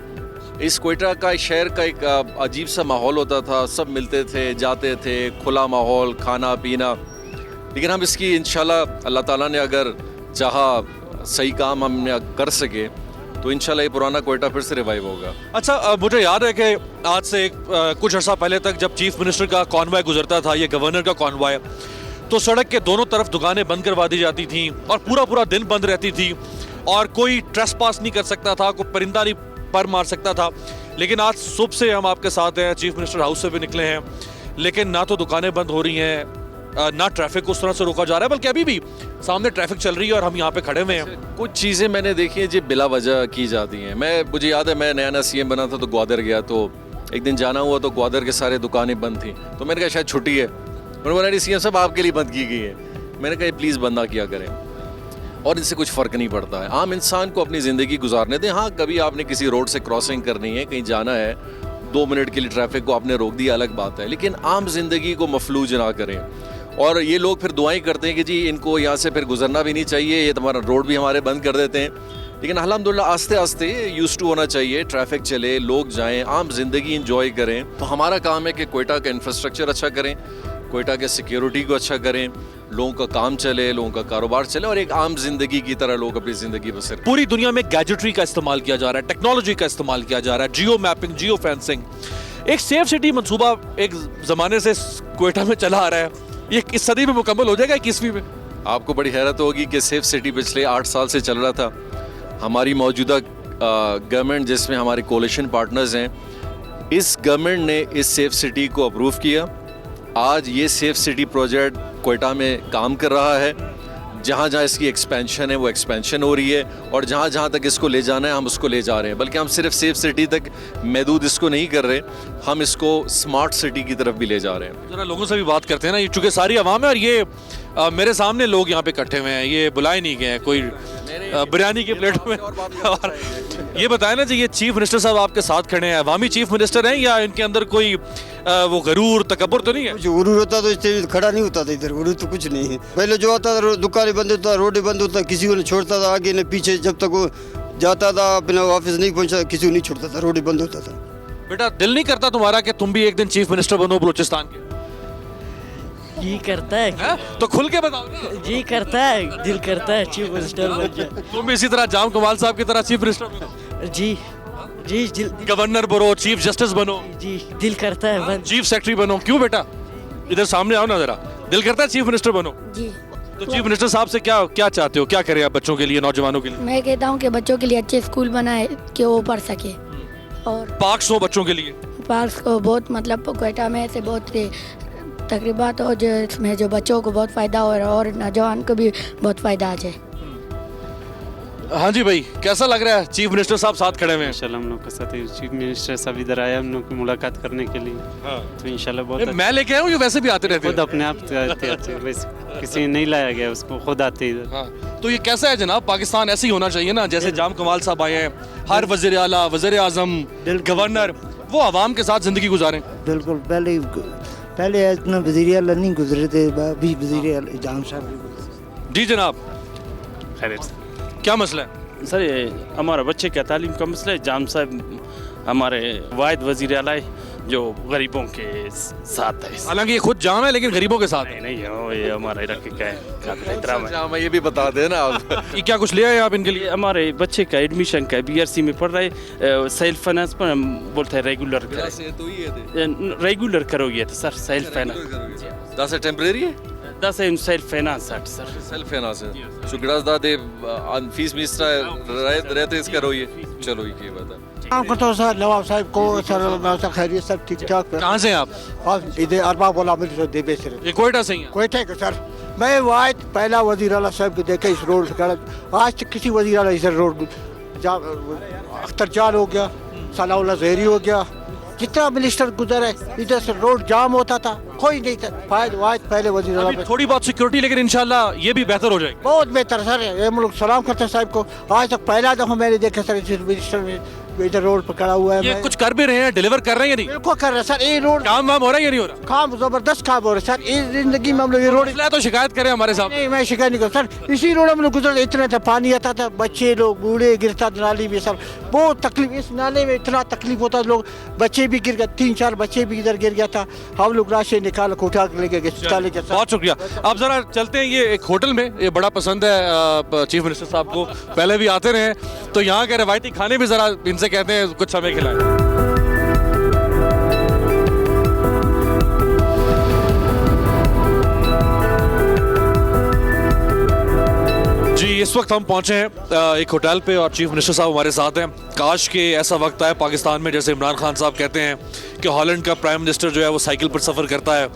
इस कोयटा का, इस शहर का एक अजीब सा माहौल होता था, सब मिलते थे, जाते थे, खुला माहौल, खाना पीना। लेकिन हम इसकी इंशाल्लाह अल्लाह ताला ने अगर चाहा, सही काम हमने कर सके तो इंशाल्लाह ये पुराना कोयटा फिर से रिवाइव होगा। अच्छा, मुझे याद है कि आज से कुछ अर्सा पहले तक जब चीफ मिनिस्टर का कॉन्वॉय गुजरता था, ये गवर्नर का कॉन्वॉय, तो सड़क के दोनों तरफ दुकानें बंद करवा दी जाती थी और पूरा दिन बंद रहती थी और कोई ट्रेसपास नहीं कर सकता था, कोई परिंदा नहीं पर मार सकता था। लेकिन आज सुबह से हम आपके साथ हैं, चीफ मिनिस्टर हाउस से भी निकले हैं, लेकिन ना तो दुकानें बंद हो रही हैं, ना ट्रैफिक उस तरह से रोका जा रहा है, बल्कि अभी भी सामने ट्रैफिक चल रही है और हम यहाँ पे खड़े हुए हैं। कुछ चीज़ें मैंने देखी हैं जो बिला वजह की जाती हैं। मुझे याद है, मैं नया CM बना था तो ग्वादर गया, तो एक दिन जाना हुआ तो ग्वादर के सारे दुकानें बंद थी, तो मैंने कहा शायद छुट्टी है। उन्होंने बोला CM साहब आपके लिए बंद की गई है। मैंने कहा प्लीज़ बंद ना किया करें, और इससे कुछ फ़र्क नहीं पड़ता है। आम इंसान को अपनी ज़िंदगी गुजारने दें। हाँ, कभी आपने किसी रोड से क्रॉसिंग करनी है, कहीं जाना है, 2 मिनट के लिए ट्रैफिक को आपने रोक दिया, अलग बात है, लेकिन आम जिंदगी को मफलूज ना करें। और ये लोग फिर दुआएं करते हैं कि जी इनको यहाँ से फिर गुजरना भी नहीं चाहिए, ये तुम्हारा रोड भी हमारे बंद कर देते हैं। लेकिन अल्हम्दुलिल्लाह आस्ते आस्ते यूज्ड टू होना चाहिए, ट्रैफिक चले, लोग जाएं, आम जिंदगी इंजॉय करें। तो हमारा काम है कि कोयटा का इंफ्रास्ट्रक्चर अच्छा करें, कोयटा के सिक्योरिटी को अच्छा करें, लोगों का काम चले, लोगों का कारोबार चले और एक आम जिंदगी की तरह लोग अपनी जिंदगी बसर। पूरी दुनिया में गैजेटरी का इस्तेमाल किया जा रहा है, टेक्नोलॉजी का इस्तेमाल किया जा रहा है, जियो मैपिंग, जियो फेंसिंग। एक सेफ सिटी मंसूबा एक जमाने से कोयटा में चला आ रहा है, ये इस सदी में मुकम्मल हो जाएगा 21वीं में। आपको बड़ी हैरत होगी कि सेफ सिटी पिछले 8 साल से चल रहा था। हमारी मौजूदा गवर्नमेंट जिसमें हमारे कोalition पार्टनर्स हैं, इस गवर्नमेंट ने इस सेफ सिटी को अप्रूव किया। आज ये सेफ सिटी प्रोजेक्ट कोयटा में काम कर रहा है। जहाँ जहाँ इसकी एक्सपेंशन है वो एक्सपेंशन हो रही है, और जहाँ जहाँ तक इसको ले जाना है हम उसको ले जा रहे हैं। बल्कि हम सिर्फ सेफ सिटी तक महदूद इसको नहीं कर रहे, हम इसको स्मार्ट सिटी की तरफ भी ले जा रहे हैं। जरा लोगों से भी बात करते हैं ना, ये चूंकि सारी आवाम है और ये मेरे सामने लोग यहाँ पे इकट्ठे हुए हैं, ये बुलाए नहीं गए हैं कोई बिरयानी की प्लेट में। और ये बताएं ना जी, ये चीफ मिनिस्टर साहब आपके साथ खड़े हैं, अवामी चीफ मिनिस्टर हैं या इनके अंदर कोई वो गरूर तकब्बुर तो नहीं है? कुछ गुरूर होता तो इससे खड़ा नहीं होता था इधर, गुरूर तो कुछ नहीं है। पहले जो आता था दुकानें बंद होता, रोडें बंद होता, किसी को नहीं छोड़ता था आगे न पीछे, जब तक वो जाता था अपना ऑफिस नहीं पहुंचा किसी को नहीं छोड़ता था, रोडें बंद होता था। बेटा दिल नहीं करता तुम्हारा कि तुम भी एक दिन चीफ मिनिस्टर बनो बलूचिस्तान के? जी करता है, हैं? तो खुल के बताओ ना। जी करता है, दिल करता है चीफ मिनिस्टर बन जाए। तुम भी इसी तरह जाम कमाल साहब की तरह चीफ मिनिस्टर बनो, जी जी दिल, गवर्नर बनो, चीफ जस्टिस बनो, जी दिल करता है बन। चीफ सेक्रेटरी बनो। क्यों बेटा, इधर सामने आओ ना जरा, दिल करता है चीफ मिनिस्टर बनो? जी। तो चीफ मिनिस्टर साहब से क्या क्या चाहते हो, क्या करें आप बच्चों के लिए, नौजवानों के लिए? मैं कहता हूँ कि बच्चों के लिए अच्छे स्कूल बनाए कि वो पढ़ सके, और पार्क्स हो बच्चों के लिए। पार्क्स को बहुत मतलब क्वेटा में ऐसे बहुत तकरीबात हो जो इसमें जो बच्चों को बहुत फ़ायदा हो और नौजवान को भी बहुत फ़ायदा आ जाए। हाँ जी भाई, कैसा लग रहा है चीफ मिनिस्टर साहब साथ खड़े हुए हैं? इंशाल्लाह हम लोग के साथ चीफ मिनिस्टर साहब इधर आए हम लोग की मुलाकात करने के लिए, तो इंशाल्लाह बहुत मैं लेके आया हूँ, ये वैसे भी आते रहते खुद हैं? अपने आप आते आते, वैसे किसी ने नहीं लाया गया उसको, खुद आते इधर। हाँ, तो ये कैसा है जनाब, पाकिस्तान ऐसे ही होना चाहिए ना, जैसे जाम कमाल साहब आए हैं, हर वज़ीर आला, वज़ीर आज़म, गवर्नर वो आवाम के साथ ज़िंदगी गुजारें। बिल्कुल, पहले इतना वज़ीर आला नहीं गुजरे थे, अभी वज़ीर आला जाम साहब। जी जनाब, खैर क्या मसला है? सर ये हमारा बच्चे का तालीम का मसला है। जाम साहब हमारे वाहिद वज़ीर आला है जो गरीबों के साथ है। हालांकि ये खुद जाम है लेकिन गरीबों के साथ नहीं हो, ये हमारा इलाके का है, काबिल एहतराम है। जाम है, ये भी बता देना आप। ये क्या कुछ ले आए आप इनके लिए? ये हमारे बच्चे का एडमिशन का BRC में पढ़ रहा है, सेल्फ फाइनेंस पर हम बोलते हैं रेगुलर रेगुलर करोगे तो सर सेल्फ फाइनेंस 10 है टेम्परेरी है, 10 है self finance sir self finance है। शुक्रास दादे फीस मिस्टर रहते इसका रोइए। चलो ये बात है। आपको तो सर नवाब साहब को सर खैरियत सब ठीक ठाक। कहाँ से हैं आप? और इधर अरबाब वाला मिल देवे से ये कोयटा से ही हैं? कोयटा के सर। मैं वाहिद पहला वज़ीर आला साहब को देखा इस रोड से, आज तक किसी वज़ीर आला इस रोड अख्तर जान हो गया, सलाउल्लाह ज़हरी हो गया, जितना मिनिस्टर गुजरा है इधर से रोड जाम होता था, कोई नहीं था। वाहिद पहले वज़ीर आला अभी थोड़ी बहुत सिक्योरिटी, लेकिन इंशाल्लाह ये भी बेहतर हो जाएगी। बहुत बेहतर सर, हम लोग सलाम करते हैं साहब को। आज तक पहला दफ़ा मैंने देखा सर इस मिनिस्टर में इधर रोड पर खड़ा हुआ है। ये कुछ कर भी रहे हैं, डिलीवर कर रहे हैं या नहीं? बिल्कुल कर रहे हैं सर, ये रोड काम वाम हो रहा है या नहीं हो रहा? काम जबरदस्त काम हो रहा है सर। इस जिंदगी में हम लोग ये रोड इसलिए तो शिकायत करें हमारे साथ। नहीं, मैं शिकायत नहीं करता सर। इसी रोड हम लोग गुजर, इतना था पानी आता था, बच्चे लोग बूढ़े गिरता नाली में सर, बहुत तकलीफ। इस नाले में इतना तकलीफ होता, लोग बच्चे भी गिर गए, 3-4 बच्चे भी इधर गिर गया था। हम लोग राशि निकाल के उठा के लेके गए। बहुत शुक्रिया। अब जरा चलते हैं, ये एक होटल में, ये बड़ा पसंद है चीफ मिनिस्टर साहब को, पहले भी आते रहे, तो यहाँ के रवायती खाने भी जरा इनसे कहते हैं कुछ समय खिलाएं। जी इस वक्त हम पहुंचे हैं एक होटल पे और चीफ मिनिस्टर साहब हमारे साथ हैं। काश के ऐसा वक्त आए पाकिस्तान में, जैसे इमरान खान साहब कहते हैं कि हॉलैंड का प्राइम मिनिस्टर जो है वो साइकिल पर सफ़र करता है,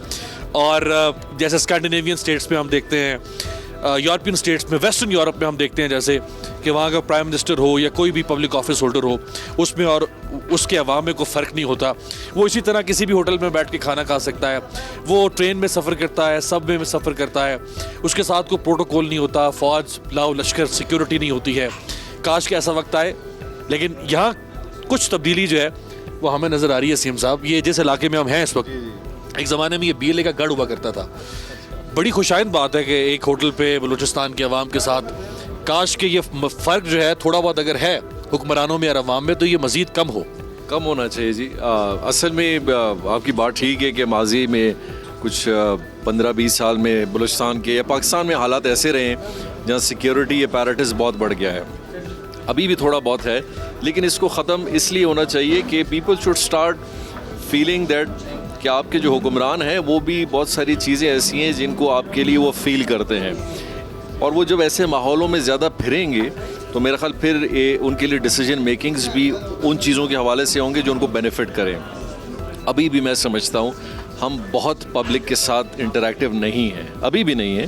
और जैसे स्कैंडिनेवियन स्टेट्स में हम देखते हैं, यूरोपियन स्टेट्स में, वेस्टर्न यूरोप में हम देखते हैं जैसे कि वहाँ का प्राइम मिनिस्टर हो या कोई भी पब्लिक ऑफिस होल्डर हो, उसमें और उसके अवाम में कोई फ़र्क नहीं होता। वो इसी तरह किसी भी होटल में बैठ के खाना खा सकता है, वो ट्रेन में सफ़र करता है, सबवे में सफ़र करता है, उसके साथ कोई प्रोटोकॉल नहीं होता, फ़ौज लाओ लश्कर सिक्योरिटी नहीं होती है। काश के ऐसा वक्त आए, लेकिन यहाँ कुछ तब्दीली जो है वो हमें नज़र आ रही है। सीएम साहब, ये जिस इलाके में हम हैं इस वक्त, एक ज़माने में ये BLA का गढ़ हुआ करता था। बड़ी खुशाइंद बात है कि एक होटल पे बलूचिस्तान के अवाम के साथ, काश के ये फ़र्क जो है थोड़ा बहुत अगर है हुक्मरानों में और अवाम में, तो ये मज़ीद कम होना चाहिए जी। असल में आपकी बात ठीक है कि माजी में कुछ 15-20 साल में बलूचिस्तान के या पाकिस्तान में हालात ऐसे रहे हैं जहाँ सिक्योरिटी अपैरेटस बहुत बढ़ गया है। अभी भी थोड़ा बहुत है, लेकिन इसको ख़त्म इसलिए होना चाहिए कि people should start feeling that कि आपके जो हुक्मरान हैं वो भी बहुत सारी चीज़ें ऐसी हैं जिनको आपके लिए वो फील करते हैं, और वो जब ऐसे माहौलों में ज़्यादा फिरेंगे तो मेरा ख्याल फिर उनके लिए डिसीजन मेकिंग्स भी उन चीज़ों के हवाले से होंगे जो उनको बेनिफिट करें। अभी भी मैं समझता हूँ हम बहुत पब्लिक के साथ इंटरैक्टिव नहीं हैं, अभी भी नहीं है।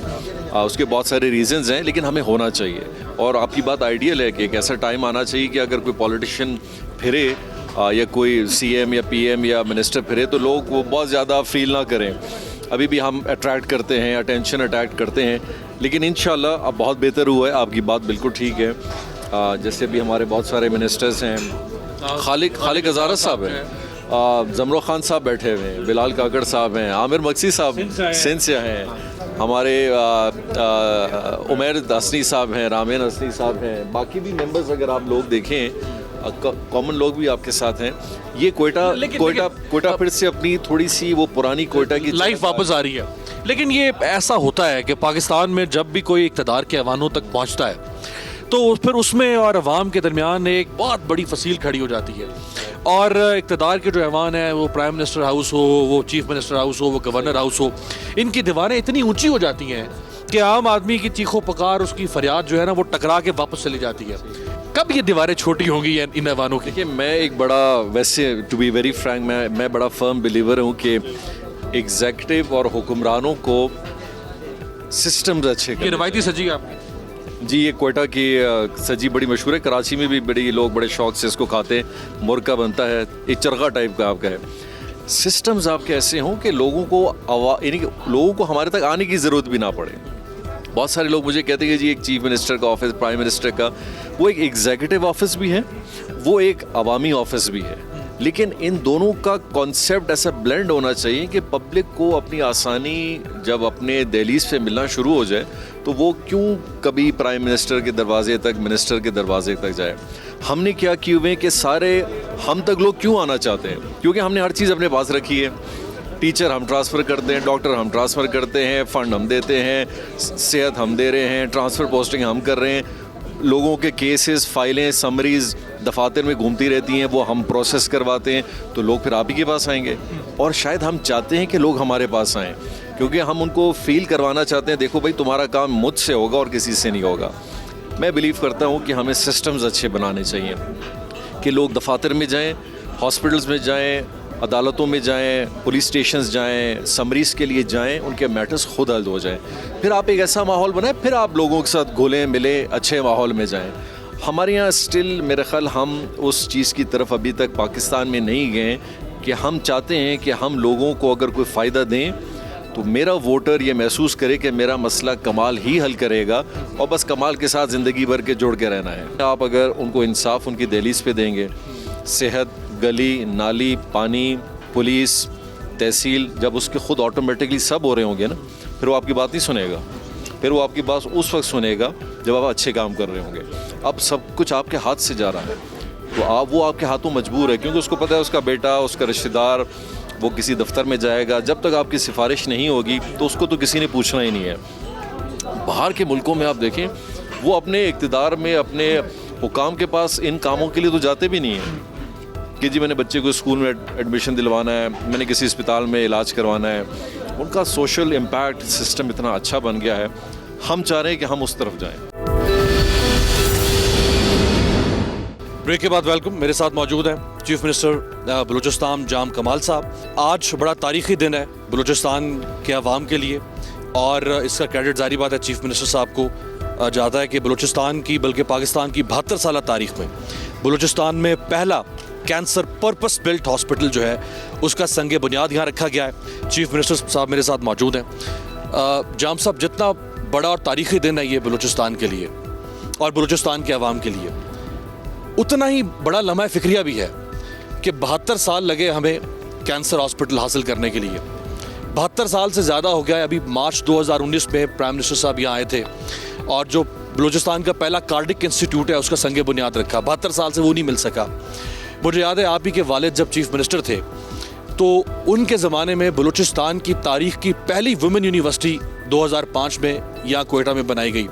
उसके बहुत सारे रीजंस हैं, लेकिन हमें होना चाहिए। और आपकी बात आइडियल है कि एक ऐसा टाइम आना चाहिए कि अगर कोई पॉलिटिशियन फिरे या कोई सीएम या पीएम या मिनिस्टर फिरे तो लोग वो बहुत ज़्यादा फील ना करें। अभी भी हम अट्रैक्ट करते हैं, अटेंशन अट्रैक्ट करते हैं, लेकिन इंशाल्लाह अब बहुत बेहतर हुआ है। आपकी बात बिल्कुल ठीक है। जैसे भी हमारे बहुत सारे मिनिस्टर्स हैं, खालिक हज़ारा साहब हैं, जमरो खान साहब बैठे हुए हैं, बिलाल काकड़ साहब हैं, आमिर मक्सी साहब सिंध से हैं, हमारे उमैर हसनी साहब हैं, रामेन हसनी साहब हैं, बाकी भी मेंबर्स अगर आप लोग देखें, कॉमन लोग भी आपके साथ हैं। ये कोयटा फिर से अपनी थोड़ी सी वो पुरानी कोयटा की लाइफ वापस आ रही है। लेकिन ये ऐसा होता है कि पाकिस्तान में जब भी कोई इक़्तिदार के ऐवानों तक पहुंचता है तो फिर उसमें और अवाम के दरमियान एक बहुत बड़ी फसील खड़ी हो जाती है। और इक़्तिदार के जो ऐवान है, वो प्राइम मिनिस्टर हाउस हो, वो चीफ मिनिस्टर हाउस हो, वो गवर्नर हाउस हो, इनकी दीवारें इतनी ऊंची हो जाती हैं कि आम आदमी की चीखो पकार, उसकी फरियाद जो है ना, वो टकरा के वापस चली जाती है। कब ये दीवारें छोटी होंगी इन ऐवानों की? देखिए, मैं एक बड़ा, वैसे टू बी वेरी फ्रैंक, मैं बड़ा फर्म बिलीवर हूँ कि एग्जीक्यूटिव और हुक्मरानों को सिस्टम्स अच्छे ये रवायती सजी आप जी, ये कोयटा की सजी बड़ी मशहूर है। कराची में भी लोग बड़े शौक से इसको खाते हैं। मुर्गा बनता है, एक चरखा टाइप का आपका है। सिस्टम्स आपके ऐसे हों कि लोगों को हमारे तक आने की ज़रूरत भी ना पड़े। बहुत सारे लोग मुझे कहते हैं कि जी एक चीफ मिनिस्टर का ऑफिस, प्राइम मिनिस्टर का, वो एक एग्जीक्यूटिव ऑफिस भी है, वो एक अवामी ऑफिस भी है, लेकिन इन दोनों का कॉन्सेप्ट ऐसा ब्लेंड होना चाहिए कि पब्लिक को अपनी आसानी जब अपने दहलीज पे मिलना शुरू हो जाए तो वो क्यों कभी प्राइम मिनिस्टर के दरवाजे तक, मिनिस्टर के दरवाजे तक जाए। हमने क्या किए हुए कि सारे हम तक लोग क्यों आना चाहते हैं, क्योंकि हमने हर चीज़ अपने पास रखी है। टीचर हम ट्रांसफ़र करते हैं, डॉक्टर हम ट्रांसफ़र करते हैं, फ़ंड हम देते हैं, सेहत हम दे रहे हैं, ट्रांसफ़र पोस्टिंग हम कर रहे हैं, लोगों के केसेस, फाइलें, समरीज़ दफातर में घूमती रहती हैं, वो हम प्रोसेस करवाते हैं, तो लोग फिर आप ही के पास आएंगे। और शायद हम चाहते हैं कि लोग हमारे पास आएँ, क्योंकि हम उनको फील करवाना चाहते हैं, देखो भाई तुम्हारा काम मुझसे होगा और किसी से नहीं होगा। मैं बिलीव करता हूँ कि हमें सिस्टम्स अच्छे बनाने चाहिए कि लोग दफातर में जाएँ, हॉस्पिटल्स में जाएँ, अदालतों में जाएं, पुलिस स्टेशंस जाएं, समरीज़ के लिए जाएं, उनके मैटर्स खुद हल हो जाएं। फिर आप एक ऐसा माहौल बनाएं, फिर आप लोगों के साथ घुलें मिलें, अच्छे माहौल में जाएं। हमारे यहाँ स्टिल मेरे ख्याल हम उस चीज़ की तरफ अभी तक पाकिस्तान में नहीं गए कि हम चाहते हैं कि हम लोगों को अगर कोई फ़ायदा दें तो मेरा वोटर ये महसूस करे कि मेरा मसला कमाल ही हल करेगा और बस कमाल के साथ ज़िंदगी भर के जोड़ के रहना है। आप अगर उनको इंसाफ उनकी दहलीज पे देंगे, सेहत, गली नाली, पानी, पुलिस, तहसील, जब उसके खुद ऑटोमेटिकली सब हो रहे होंगे ना, फिर वो आपकी बात नहीं सुनेगा। फिर वो आपकी बात उस वक्त सुनेगा जब आप अच्छे काम कर रहे होंगे। अब सब कुछ आपके हाथ से जा रहा है तो वो आपके हाथों मजबूर है, क्योंकि उसको पता है उसका बेटा, उसका रिश्तेदार वो किसी दफ्तर में जाएगा, जब तक आपकी सिफारिश नहीं होगी तो उसको तो किसी ने पूछना ही नहीं है। बाहर के मुल्कों में आप देखें, वो अपने इक़्तिदार में, अपने हुकाम के पास इन कामों के लिए तो जाते भी नहीं हैं कि जी मैंने बच्चे को स्कूल में एडमिशन दिलवाना है, मैंने किसी अस्पताल में इलाज करवाना है। उनका सोशल इम्पैक्ट सिस्टम इतना अच्छा बन गया है, हम चाह रहे हैं कि हम उस तरफ जाएं। ब्रेक के बाद वेलकम, मेरे साथ मौजूद हैं चीफ मिनिस्टर बलूचिस्तान जाम कमाल साहब। आज बड़ा तारीखी दिन है बलूचिस्तान के अवाम के लिए और इसका क्रेडिट जारी बात है चीफ मिनिस्टर साहब को जाता है कि बलूचिस्तान की, बल्कि पाकिस्तान की 72 साल तारीख में बलूचिस्तान में पहला कैंसर पर्पस बिल्ट हॉस्पिटल जो है उसका संगे बुनियाद यहाँ रखा गया है। चीफ मिनिस्टर साहब मेरे साथ मौजूद हैं। जाम साहब, जितना बड़ा और तारीखी दिन है ये बलूचिस्तान के लिए और बलूचिस्तान के अवाम के लिए, उतना ही बड़ा लम्हा फ़िक्रिया भी है कि 72 साल लगे हमें कैंसर हॉस्पिटल हासिल करने के लिए। 72 साल से ज़्यादा हो गया है। अभी मार्च 2019 में प्राइम मिनिस्टर साहब यहाँ आए थे और जो बलूचिस्तान का पहला कार्डिक इंस्टीट्यूट है उसका संगे बुनियाद रखा। 72 साल से वो नहीं मिल सका। मुझे याद है आप ही के वालिद जब चीफ मिनिस्टर थे तो उनके ज़माने में बलूचिस्तान की तारीख की पहली वुमेन यूनिवर्सिटी 2005 में यहाँ कोयटा में बनाई गई।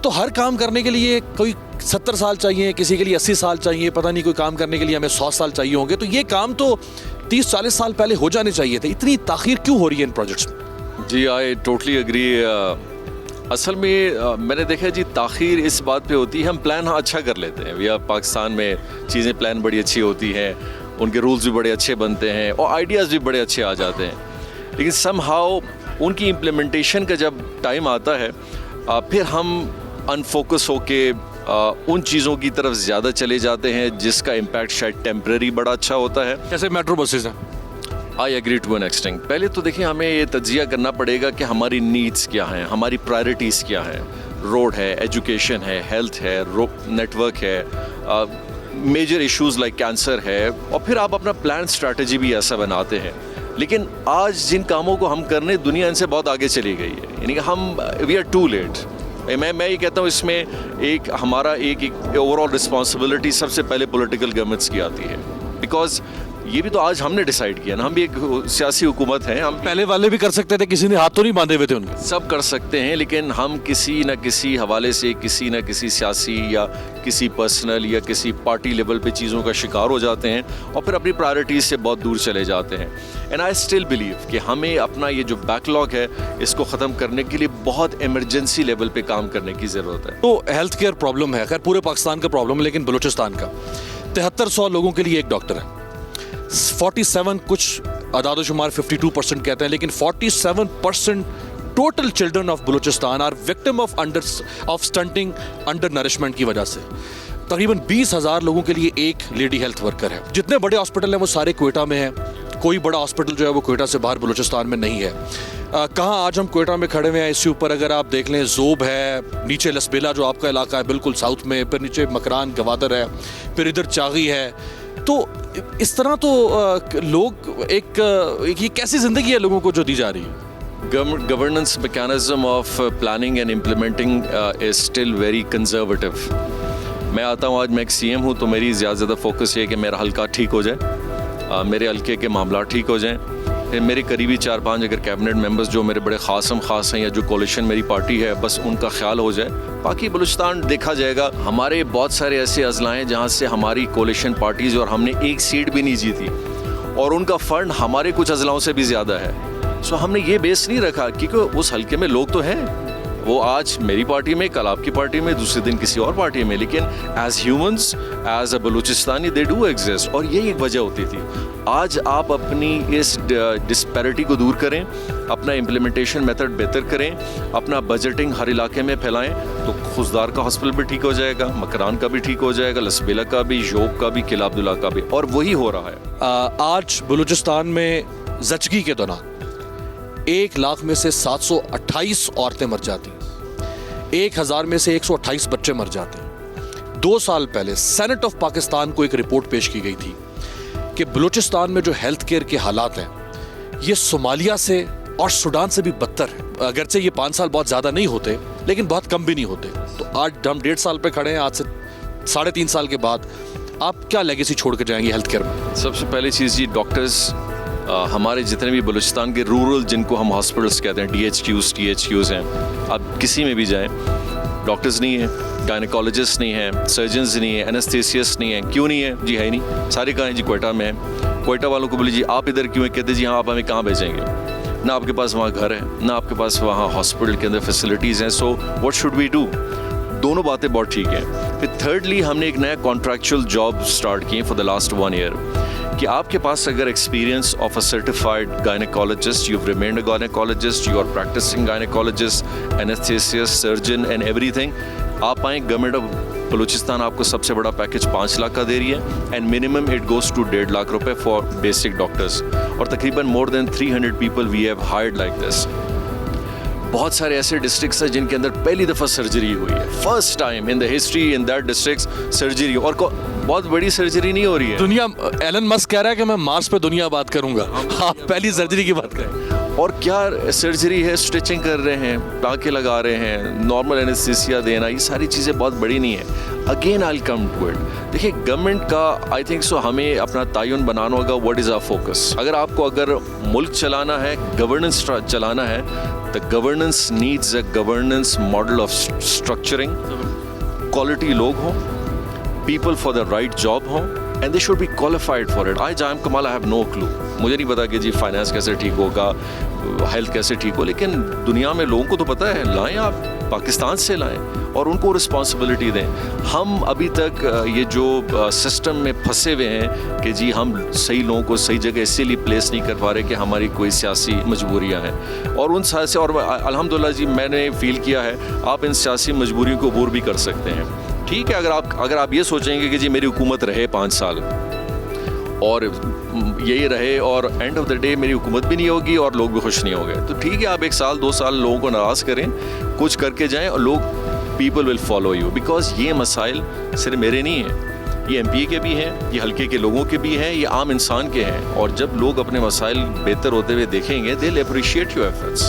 तो हर काम करने के लिए कोई 70 साल चाहिए, किसी के लिए 80 साल चाहिए, पता नहीं कोई काम करने के लिए हमें 100 साल चाहिए होंगे। तो ये काम तो 30-40 साल पहले हो जाने चाहिए थे। इतनी ताख़ीर क्यों हो रही है इन प्रोजेक्ट्स में? जी, आई टोटली एग्री। असल में मैंने देखा जी, ताख़ीर इस बात पे होती है, हम प्लान अच्छा कर लेते हैं। या पाकिस्तान में चीज़ें प्लान बड़ी अच्छी होती हैं, उनके रूल्स भी बड़े अच्छे बनते हैं और आइडियाज़ भी बड़े अच्छे आ जाते हैं, लेकिन समहाउ उनकी इम्प्लीमेंटेशन का जब टाइम आता है फिर हम अनफोकस होके उन चीज़ों की तरफ ज़्यादा चले जाते हैं जिसका इम्पैक्ट शायद टेम्पररी बड़ा अच्छा होता है। जैसे मेट्रो बसेज हैं। I agree to an extent. पहले तो देखिए हमें ये तज्जिया करना पड़ेगा कि हमारी नीड्स क्या हैं, हमारी प्रायोरिटीज़ क्या हैं। रोड है, एजुकेशन है, हेल्थ है, नेटवर्क है, मेजर इश्यूज लाइक कैंसर है, और फिर आप अपना प्लान स्ट्रैटेजी भी ऐसा बनाते हैं। लेकिन आज जिन कामों को हम करने, दुनिया इनसे बहुत आगे चली गई है, यानी कि हम वी आर टू लेट। मैं ये कहता हूँ इसमें एक हमारा एक ओवरऑल रिस्पॉन्सिबिलिटी सबसे पहले पॉलिटिकल गवर्नमेंट्स की आती है, बिकॉज ये भी तो आज हमने डिसाइड किया ना, हम भी एक सियासी हुकूमत हैं। हम पहले वाले भी कर सकते थे, किसी ने हाथ तो नहीं बांधे हुए थे उनके। सब कर सकते हैं, लेकिन हम किसी न किसी हवाले से किसी न किसी सियासी या किसी पर्सनल या किसी पार्टी लेवल पे चीज़ों का शिकार हो जाते हैं और फिर अपनी प्रायोरिटीज़ से बहुत दूर चले जाते हैं। एंड आई स्टिल बिलीव कि हमें अपना ये जो बैकलॉग है इसको ख़त्म करने के लिए बहुत इमरजेंसी लेवल पे काम करने की ज़रूरत है। तो हेल्थ केयर प्रॉब्लम है, खैर पूरे पाकिस्तान का प्रॉब्लम है, लेकिन बलूचिस्तान का 7300 लोगों के लिए एक डॉक्टर है। 47 कुछ आदादोशुमार 52% कहते हैं, लेकिन 47% total children of Balochistan are victim of stunting under nourishment की वजह से। तकरीबन 20,000 लोगों के लिए एक लेडी हेल्थ वर्कर है। जितने बड़े हॉस्पिटल हैं वो सारे क्वेटा में हैं, कोई बड़ा हॉस्पिटल जो है वो क्वेटा से बाहर बलूचिस्तान में नहीं है। कहाँ आज हम क्वेटा में खड़े हुए हैं, इसके ऊपर अगर आप देख लें जोब है, नीचे लसबेला जो आपका इलाका है बिल्कुल साउथ में, फिर नीचे मकरान गवादर है, फिर इधर चागी है। तो इस तरह तो लोग एक ये कैसी ज़िंदगी है लोगों को जो दी जा रही है। Governance mechanism of planning and implementing is still very conservative. मैं आता हूँ, आज मैं एक CM हूँ, तो मेरी ज़्यादा फोकस ये है कि मेरा हल्का ठीक हो जाए, मेरे हल्के के मामला ठीक हो जाएं, फिर मेरे करीबी 4-5 अगर कैबिनेट मेंबर्स जो मेरे बड़े ख़ास हैं या जो कोलिशन मेरी पार्टी है, बस उनका ख्याल हो जाए। बाकी बलूचिस्तान देखा जाएगा। हमारे बहुत सारे ऐसे अजला हैं जहाँ से हमारी कोलिशन पार्टीज़ और हमने एक सीट भी नहीं जीती, और उनका फ़ंड हमारे कुछ अजलाओं से भी ज़्यादा है। सो हमने ये बेस नहीं रखा, क्योंकि उस हल्के में लोग तो हैं, वो आज मेरी पार्टी में, कल आपकी पार्टी में, दूसरे दिन किसी और पार्टी में, लेकिन as humans, as a Balochistani, they do exist. और यही एक वजह होती थी। आज आप अपनी इस डिस्पैरिटी को दूर करें, अपना इम्प्लीमेंटेशन मेथड बेहतर करें, अपना बजटिंग हर इलाके में फैलाएं, तो खुशदार का हॉस्पिटल भी ठीक हो जाएगा, मकरान का भी ठीक हो जाएगा, लसबेला का भी, योब का भी, किला अब्दुल्ला का भी, और वही हो रहा है। आज बलूचिस्तान में ज़चगी के दौरान 1 लाख में से 728 औरतें मर जाती, 1000 में से 128 बच्चे मर जाते हैं। 2 साल पहले सेनेट ऑफ पाकिस्तान को एक रिपोर्ट पेश की गई थी कि बलूचिस्तान में जो हेल्थ केयर के हालात हैं ये सोमालिया से और सूडान से भी बदतर है। अगरचे ये 5 साल बहुत ज़्यादा नहीं होते, लेकिन बहुत कम भी नहीं होते। तो आज हम 1.5 साल पे खड़े हैं, आज से 3.5 साल के बाद आप क्या लेगेसी छोड़ के जाएंगे हेल्थ केयर में? सबसे पहली चीज़ जी, डॉक्टर्स हमारे जितने भी बलूचिस्तान के रूरल, जिनको हम हॉस्पिटल्स कहते हैं, DHQs हैं, आप किसी में भी जाएं, डॉक्टर्स नहीं हैं, गायनेकोलॉजिस्ट नहीं हैं, सर्जन्स नहीं हैं, एनेस्थेसिस्ट नहीं हैं। क्यों नहीं है जी? है ही नहीं। सारे कहाँ हैं जी? क्वेटा में हैं। क्वेटा वालों को बोले जी आप इधर क्यों हैं? कहते जी हाँ, आप हमें कहाँ भेजेंगे? ना आपके पास वहाँ घर है, ना आपके पास वहाँ हॉस्पिटल के अंदर फैसिलिटीज़ हैं। So what should we do? दोनों बातें बहुत ठीक हैं। फिर थर्डली, हमने एक नया कॉन्ट्रैक्चुअल जॉब स्टार्ट किए फॉर द लास्ट 1 ईयर, कि आपके पास अगर experience of a certified gynaecologist, you have remained a gynaecologist, you are practising gynaecologist, anaesthetist, surgeon and everything, आप आएँ। गवर्नमेंट ऑफ बलूचिस्तान आपको सबसे बड़ा पैकेज 5 लाख का दे रही है, and minimum it goes to 1.5 lakh रुपए फॉर बेसिक डॉक्टर्स, और तकरीबन more than 300 people we have hired like this. बहुत सारे ऐसे डिस्ट्रिक्ट्स हैं जिनके अंदर पहली दफ़ा सर्जरी हुई है, first time in the history in that district surgery, और बहुत बड़ी सर्जरी नहीं हो रही है। दुनिया, एलन मस्क कह रहा है कि मैं मार्स पे दुनिया बात करूंगा, आप पहली सर्जरी की बात करें। और क्या सर्जरी है, स्टिचिंग कर रहे हैं, टाँके लगा रहे हैं, नॉर्मल एनेस्थीसिया देना, ये सारी चीज़ें बहुत बड़ी नहीं है। Again I will come to it. देखिए, गवर्नमेंट का आई थिंक सो हमें अपना तायुन बनाना होगा, व्हाट इज़ आवर फोकस। अगर मुल्क चलाना है, गवर्नेंस चलाना है, the governance needs a governance model of structuring, quality लोग हों, people for the right job हों, and they should be qualified for it. I am Kamal, I have no clue. मुझे नहीं पता कि जी फाइनेंस कैसे ठीक होगा, हेल्थ कैसे ठीक हो, लेकिन दुनिया में लोगों को तो पता है। लाएं आप पाकिस्तान से लाएं और उनको रिस्पॉन्सिबिलिटी दें। हम अभी तक ये जो सिस्टम में फंसे हुए हैं कि जी हम सही लोगों को सही जगह इसीलिए प्लेस नहीं कर पा रहे कि हमारी कोई सियासी मजबूरियां हैं, और उन से और अल्हम्दुलिल्लाह जी मैंने फील किया है आप इन सियासी मजबूरियों को अबूर भी कर सकते हैं। ठीक है, अगर आप ये सोचेंगे कि जी मेरी हुकूमत रहे 5 साल और यही रहे और एंड ऑफ द डे मेरी हुकूमत भी नहीं होगी और लोग भी खुश नहीं होंगे, तो ठीक है, आप 1 साल 2 साल लोगों को नाराज़ करें, कुछ करके जाएं और लोग people will follow you, because ये मसाइल सिर्फ मेरे नहीं हैं, ये MP के भी हैं, ये हल्के के लोगों के भी हैं, ये आम इंसान के हैं, और जब लोग अपने मसाइल बेहतर होते हुए देखेंगे they will appreciate your efforts.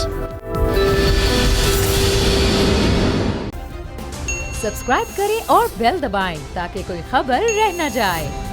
Subscribe करें और बेल दबाएं ताकि कोई खबर रह न जाए।